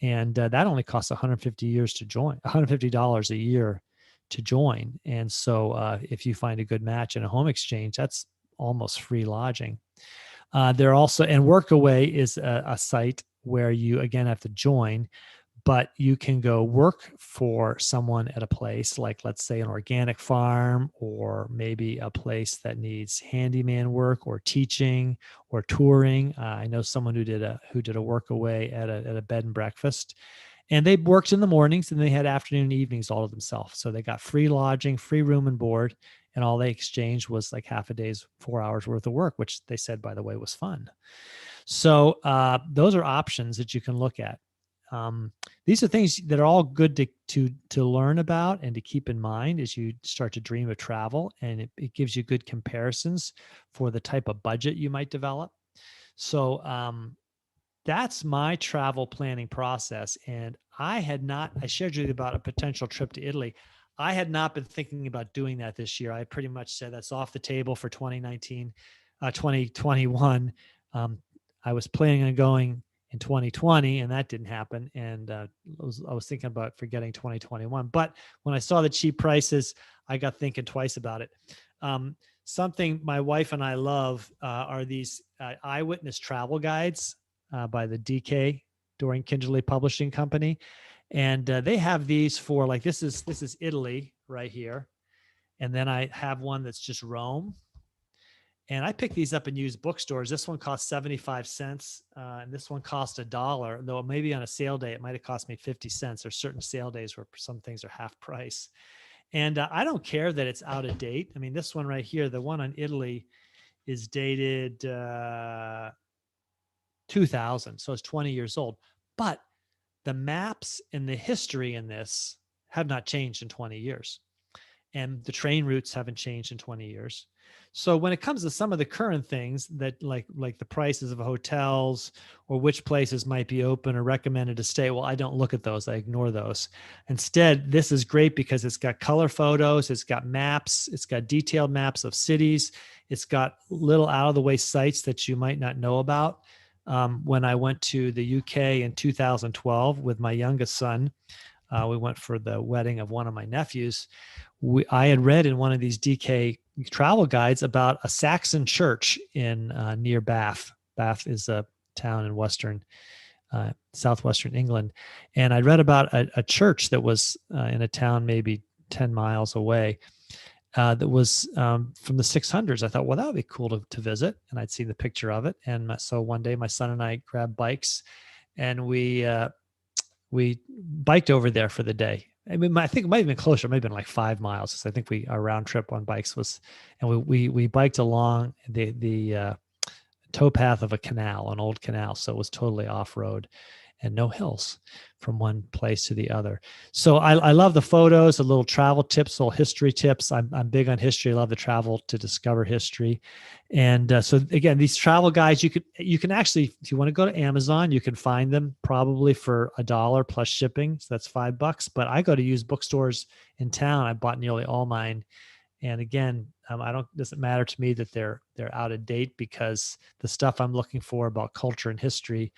And that only costs $150 a year to join. And so if you find a good match in a Home Exchange, that's almost free lodging. There also, and Workaway is a site where you, again, have to join, but you can go work for someone at a place, like let's say an organic farm, or maybe a place that needs handyman work or teaching or touring. I know someone who did a Workaway at a bed and breakfast, And they worked in the mornings and they had afternoon and evenings all to themselves. So they got free lodging, free room and board, and all they exchanged was like half a day's 4 hours worth of work, which they said, by the way, was fun. So those are options that you can look at. These are things that are all good to learn about and to keep in mind as you start to dream of travel, and it gives you good comparisons for the type of budget you might develop. So that's my travel planning process. And I shared with you about a potential trip to Italy. I had not been thinking about doing that this year. I pretty much said that's off the table for 2021. I was planning on going in 2020 and that didn't happen. And I was thinking about forgetting 2021. But when I saw the cheap prices, I got thinking twice about it. Something my wife and I love are these Eyewitness travel guides by the DK, Dorian Kingerly Publishing Company. And they have these for like, this is Italy right here. And then I have one that's just Rome. And I picked these up in used bookstores. This one cost 75 cents. And this one cost $1, though maybe on a sale day, it might've cost me 50 cents. There's certain sale days where some things are half price. And I don't care that it's out of date. I mean, this one right here, the one on Italy is dated 2000. So it's 20 years old. But the maps and the history in this have not changed in 20 years. And the train routes haven't changed in 20 years. So when it comes to some of the current things that like the prices of hotels or which places might be open or recommended to stay, well, I don't look at those. I ignore those. Instead, this is great because it's got color photos, it's got maps, it's got detailed maps of cities, it's got little out of the way sites that you might not know about. When I went to the UK in 2012 with my youngest son, we went for the wedding of one of my nephews. I had read in one of these DK travel guides about a Saxon church in near Bath. Bath is a town in southwestern England. And I read about a church that was in a town maybe 10 miles away that was from the 600s. I thought, well, that would be cool to visit. And I'd seen the picture of it. And so one day my son and I grabbed bikes and we biked over there for the day. I mean, I think it might have been closer, maybe been like 5 miles. So I think our round trip on bikes was, and we biked along the towpath of a canal, an old canal. So it was totally off-road and no hills from one place to the other. So I love the photos, the little travel tips, little history tips. I'm big on history. I love the travel to discover history. And so again, these travel guides, you can actually, if you want to go to Amazon, you can find them probably for $1 plus shipping. So that's $5. But I go to used bookstores in town. I bought nearly all mine. And again, doesn't matter to me that they're out of date because the stuff I'm looking for about culture and history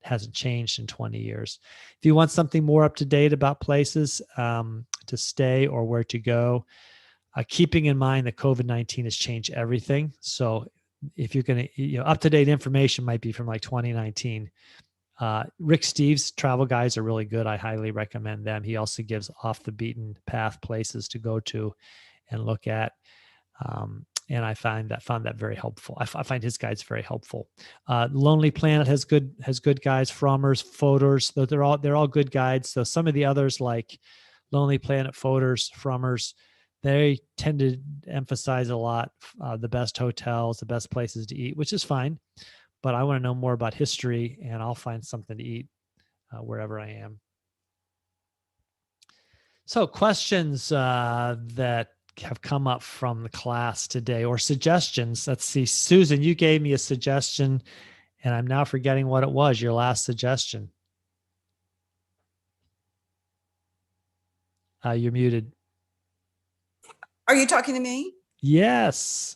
hasn't changed in 20 years. If you want something more up to date about places to stay or where to go, keeping in mind that COVID-19 has changed everything. So if you're going to, up to date information might be from like 2019. Rick Steves' travel guides are really good. I highly recommend them. He also gives off the beaten path places to go to and look at. And I found that very helpful. I find his guides very helpful. Lonely Planet has good guides. Frommer's, Fodor's, they're all good guides. So some of the others like Lonely Planet, Fodor's, Frommer's, they tend to emphasize a lot the best hotels, the best places to eat, which is fine. But I want to know more about history, and I'll find something to eat wherever I am. So questions that have come up from the class today or suggestions. Let's see. Susan, you gave me a suggestion and I'm now forgetting what it was, your last suggestion. You're muted. Are you talking to me? Yes.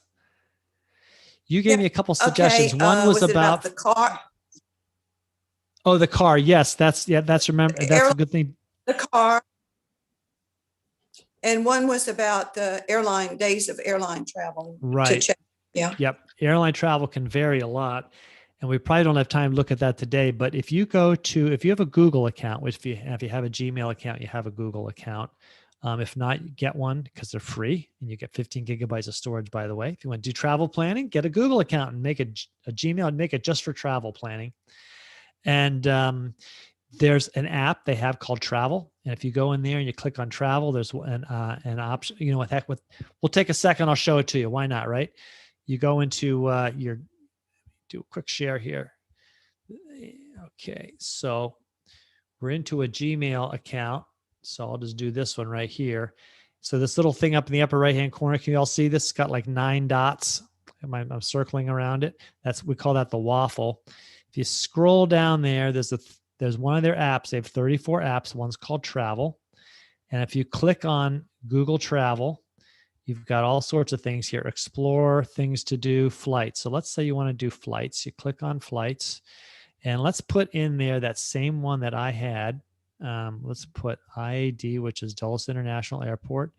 You gave me a couple suggestions. Okay. One was about the car. Oh, the car. Yes. That's a good thing. The car. And one was about the days of airline travel. Right. Yeah. Yep. Airline travel can vary a lot. And we probably don't have time to look at that today. But if you have a Google account, which if you have a Gmail account, you have a Google account. If not, you get one because they're free and you get 15 gigabytes of storage, by the way. If you want to do travel planning, get a Google account and make a Gmail and make it just for travel planning. And there's an app they have called Travel. And if you go in there and you click on Travel, there's an option, you know, we'll take a second. I'll show it to you. Why not? Right. You go into do a quick share here. Okay. So we're into a Gmail account. So I'll just do this one right here. So this little thing up in the upper right-hand corner, can you all see this? It's got like 9 dots. I'm circling around it. We call that the waffle. If you scroll down there, there's one of their apps. They have 34 apps. One's called Travel. And if you click on Google Travel, you've got all sorts of things here. Explore, things to do, flights. So let's say you want to do flights. You click on flights. And let's put in there that same one that I had. Let's put IAD, which is Dulles International Airport,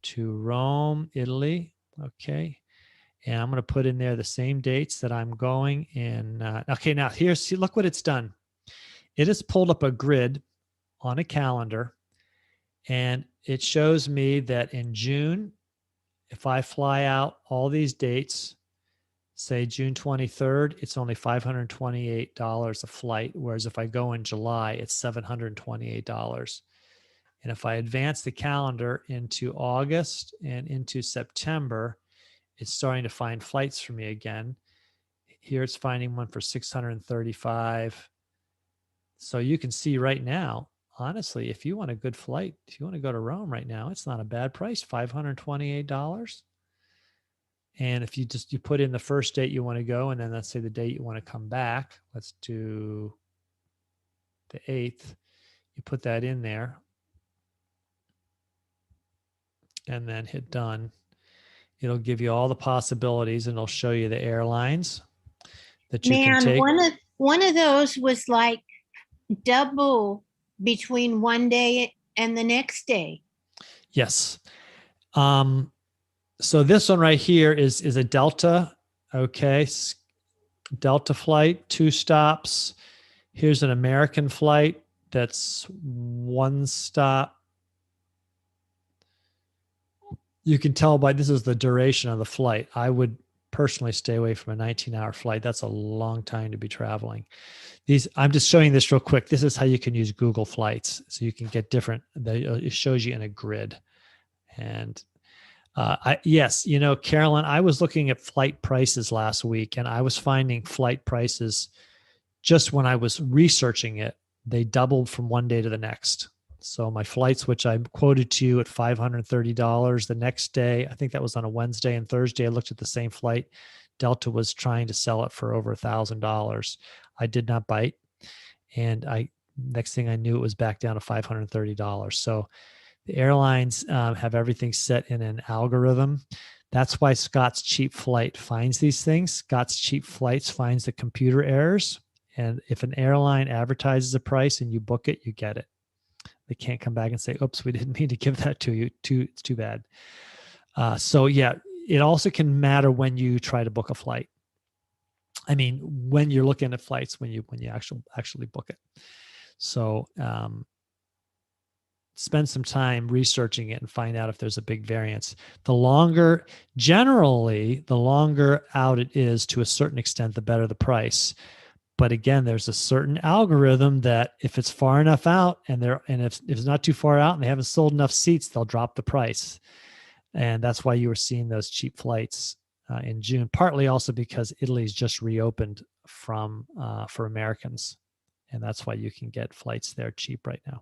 to Rome, Italy. Okay. And I'm going to put in there the same dates that I'm going in. Okay, now look what it's done. It has pulled up a grid on a calendar, and it shows me that in June, if I fly out all these dates, say June 23rd, it's only $528 a flight. Whereas if I go in July, it's $728. And if I advance the calendar into August and into September, it's starting to find flights for me again. Here it's finding one for $635. So you can see right now, honestly, if you want a good flight, if you want to go to Rome right now, it's not a bad price, $528. And if you put in the first date you want to go, and then let's say the date you want to come back, let's do the 8th. You put that in there and then hit done. It'll give you all the possibilities, and it'll show you the airlines that you can take. One of those was like double between one day and the next day. Yes. So this one right here is a Delta. Okay. Delta flight, 2 stops. Here's an American flight that's 1 stop. You can tell this is the duration of the flight. I would personally stay away from a 19-hour flight. That's a long time to be traveling. I'm just showing this real quick. This is how you can use Google Flights. So you can get different, it shows you in a grid. And yes, you know, Carolyn, I was looking at flight prices last week, and I was finding flight prices just when I was researching it, they doubled from one day to the next. So my flights, which I quoted to you at $530, the next day, I think that was on a Wednesday, and Thursday I looked at the same flight. Delta was trying to sell it for over $1,000. I did not bite. And next thing I knew, it was back down to $530. So the airlines have everything set in an algorithm. That's why Scott's Cheap Flight finds these things. Scott's Cheap Flights finds the computer errors. And if an airline advertises a price and you book it, you get it. They can't come back and say, oops, we didn't mean to give that to you. It's too bad. So yeah, it also can matter when you try to book a flight. I mean, when you're looking at flights, when you actually book it. So spend some time researching it and find out if there's a big variance. Generally, the longer out it is, to a certain extent, the better the price. But again, there's a certain algorithm that if it's far enough out and if it's not too far out and they haven't sold enough seats, they'll drop the price. And that's why you were seeing those cheap flights in June, partly also because Italy's just reopened for Americans. And that's why you can get flights there cheap right now.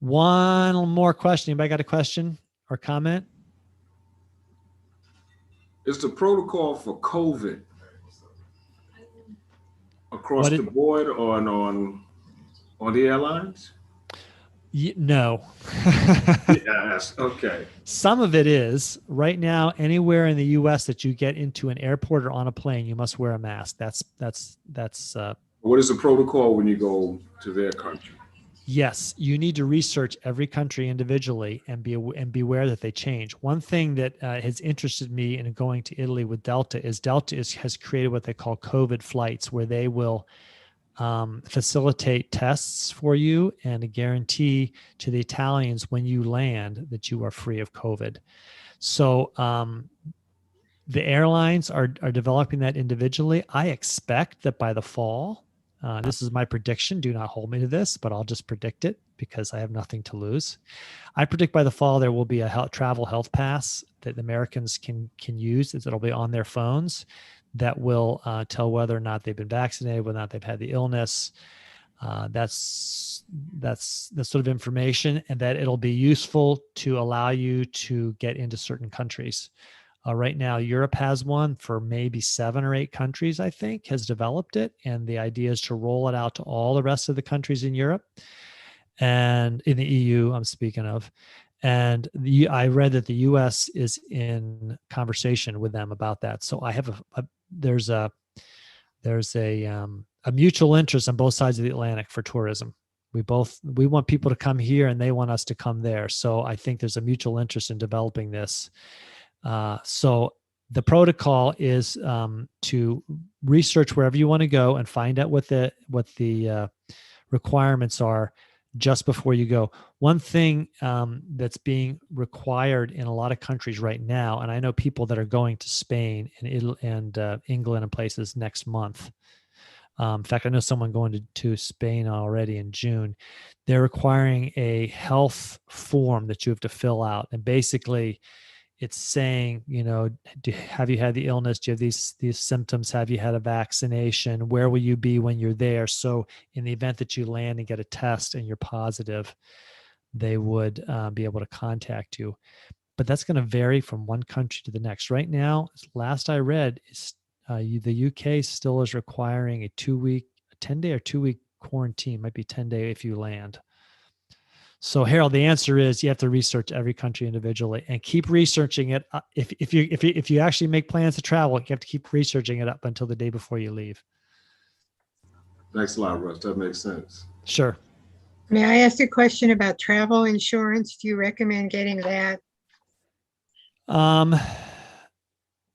One more question. Anybody got a question or comment? Is the protocol for COVID across the board or on the airlines? No. Yes. Okay. Some of it is. Right now, anywhere in the U.S. that you get into an airport or on a plane, you must wear a mask. That's. What is the protocol when you go to their country? Yes, you need to research every country individually and beware that they change. One thing that has interested me in going to Italy with Delta has created what they call COVID flights, where they will facilitate tests for you and a guarantee to the Italians when you land that you are free of COVID. So the airlines are developing that individually. I expect that by the fall, This is my prediction. Do not hold me to this, but I'll just predict it because I have nothing to lose. I predict by the fall there will be a travel health pass that Americans can use. It'll be on their phones that will tell whether or not they've been vaccinated, whether or not they've had the illness. That's the sort of information, and that it'll be useful to allow you to get into certain countries. Right now, Europe has one for maybe 7 or 8 countries, I think, has developed it. And the idea is to roll it out to all the rest of the countries in Europe and in the EU, I'm speaking of. And I read that the US is in conversation with them about that. So I have there's a mutual interest on both sides of the Atlantic for tourism. We want people to come here and they want us to come there. So I think there's a mutual interest in developing this. So the protocol is to research wherever you want to go and find out what the requirements are just before you go. One thing that's being required in a lot of countries right now, and I know people that are going to Spain and Italy and England and places next month. In fact, I know someone going to Spain already in June. They're requiring a health form that you have to fill out, and basically it's saying, have you had the illness? Do you have these symptoms? Have you had a vaccination? Where will you be when you're there? So in the event that you land and get a test and you're positive, they would be able to contact you. But that's going to vary from one country to the next. Right now, last I read, the UK still is requiring a 10-day or 2-week quarantine. Might be 10-day if you land. So Harold, the answer is you have to research every country individually and keep researching it. If you actually make plans to travel, you have to keep researching it up until the day before you leave. Thanks a lot, Russ. That makes sense. Sure. May I ask a question about travel insurance? Do you recommend getting that?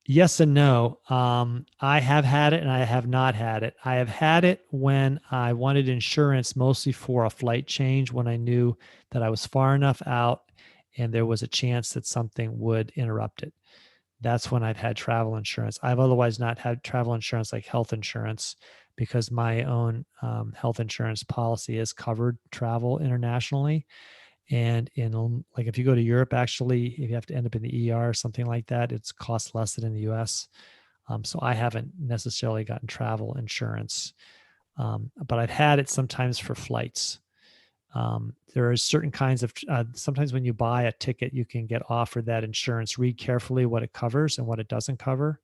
Yes and no. I have had it and I have not had it. I have had it when I wanted insurance mostly for a flight change, when I knew that I was far enough out and there was a chance that something would interrupt it. That's when I've had travel insurance. I've otherwise not had travel insurance like health insurance because my own health insurance policy has covered travel internationally. And if you go to Europe, actually, if you have to end up in the ER or something like that, it's cost less than in the US. So I haven't necessarily gotten travel insurance, but I've had it sometimes for flights. There are certain kinds of, sometimes when you buy a ticket, you can get offered that insurance. Read carefully what it covers and what it doesn't cover.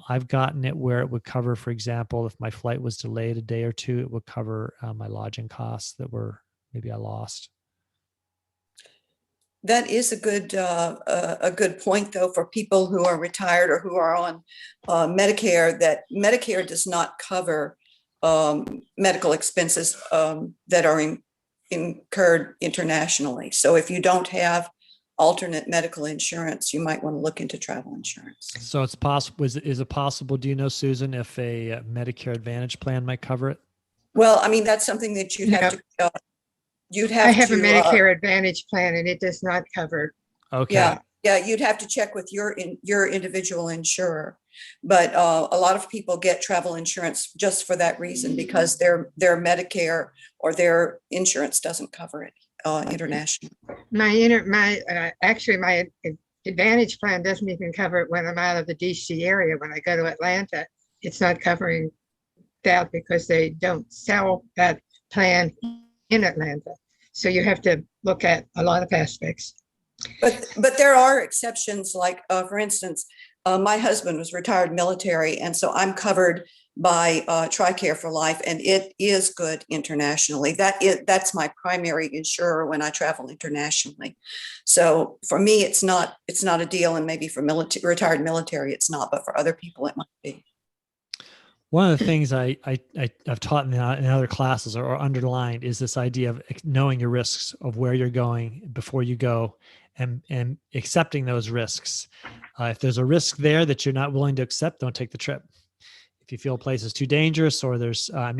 I've gotten it where it would cover, for example, if my flight was delayed a day or two, it would cover my lodging costs that were maybe I lost. That is a good point, though, for people who are retired or who are on Medicare, that Medicare does not cover medical expenses that are incurred internationally. So if you don't have alternate medical insurance, you might want to look into travel insurance. So it's possible. Is it possible? Do you know, Susan, if a Medicare Advantage plan might cover it? Well, I mean, that's something that you'd have to. I have a Medicare Advantage plan and it does not cover. Okay. Yeah, you'd have to check with your individual insurer. But a lot of people get travel insurance just for that reason, because their Medicare or their insurance doesn't cover it internationally. My Advantage plan doesn't even cover it when I'm out of the DC area. When I go to Atlanta, it's not covering that because they don't sell that plan in Atlanta. So you have to look at a lot of aspects. But there are exceptions, like for instance, my husband was retired military, and so I'm covered by TRICARE for Life, and it is good internationally. That's my primary insurer when I travel internationally. So for me, it's not a deal, and maybe for retired military, it's not, but for other people, it might be. One of the things I've taught in other classes or underlined is this idea of knowing your risks of where you're going before you go, and accepting those risks. If there's a risk there that you're not willing to accept, don't take the trip. If you feel a place is too dangerous, or there's, I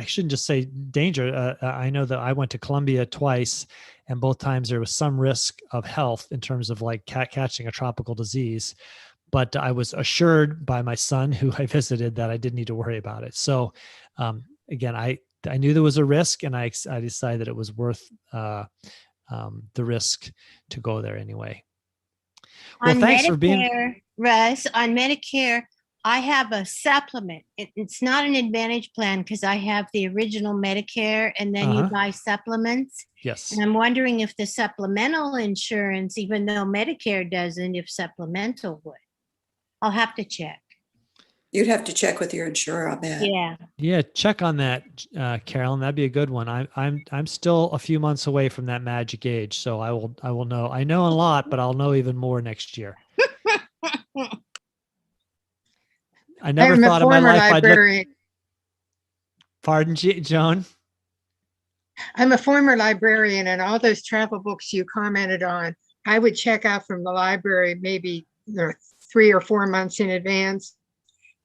shouldn't just say danger. I know that I went to Colombia twice, and both times there was some risk of health in terms of like catching a tropical disease. but I was assured by my son who I visited that I didn't need to worry about it. So again, I knew there was a risk, and I decided that it was worth the risk to go there anyway. Well, On thanks for Medicare, being. Russ, on Medicare, I have a supplement. It's not an Advantage plan because I have the original Medicare, and then you buy supplements. Yes. And I'm wondering if the supplemental insurance, even though Medicare doesn't, if supplemental would. I'll have to check. You'd have to check with your insurer on that. Yeah. Yeah, check on that, Carolyn. That'd be a good one. I'm still a few months away from that magic age, so I will know. I know a lot, but I'll know even more next year. I never thought in my life I'd look. Pardon, Joan? I'm a former librarian, and all those travel books you commented on, I would check out from the library maybe 3 or 4 months in advance,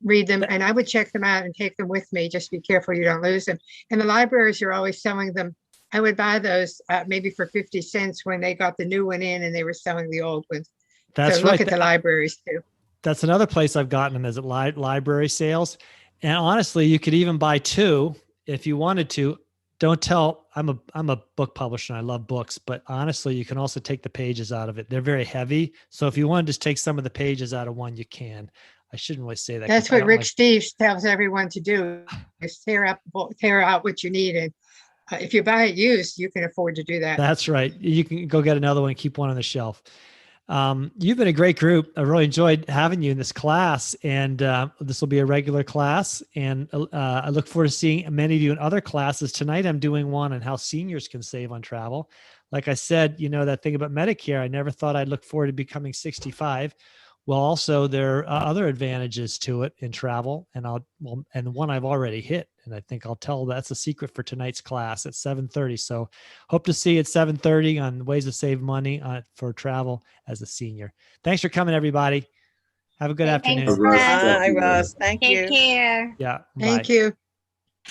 read them, and I would check them out and take them with me. Just be careful you don't lose them. And the libraries are always selling them. I would buy those maybe for 50 cents when they got the new one in and they were selling the old ones. That's so right. Look at the libraries too. That's another place I've gotten them, is at library sales. And honestly, you could even buy 2 if you wanted to. Don't tell, I'm a book publisher and I love books, but honestly, you can also take the pages out of it. They're very heavy. So if you want to just take some of the pages out of one, you can. I shouldn't really say that. That's what Rick Steves tells everyone to do, is tear out what you need. And if you buy it used, you can afford to do that. That's right. You can go get another one and keep one on the shelf. You've been a great group. I really enjoyed having you in this class, and this will be a regular class. And I look forward to seeing many of you in other classes. Tonight, I'm doing one on how seniors can save on travel. Like I said, that thing about Medicare, I never thought I'd look forward to becoming 65. Well, also there are other advantages to it in travel, and and one I've already hit, and I think I'll tell that's a secret for tonight's class at 7:30. So hope to see you at 7:30 on ways to save money for travel as a senior. Thanks for coming, everybody. Have a good afternoon. Thanks, Russ. Bye, Russ. Thank you. Take care. Yeah. Thank bye. you.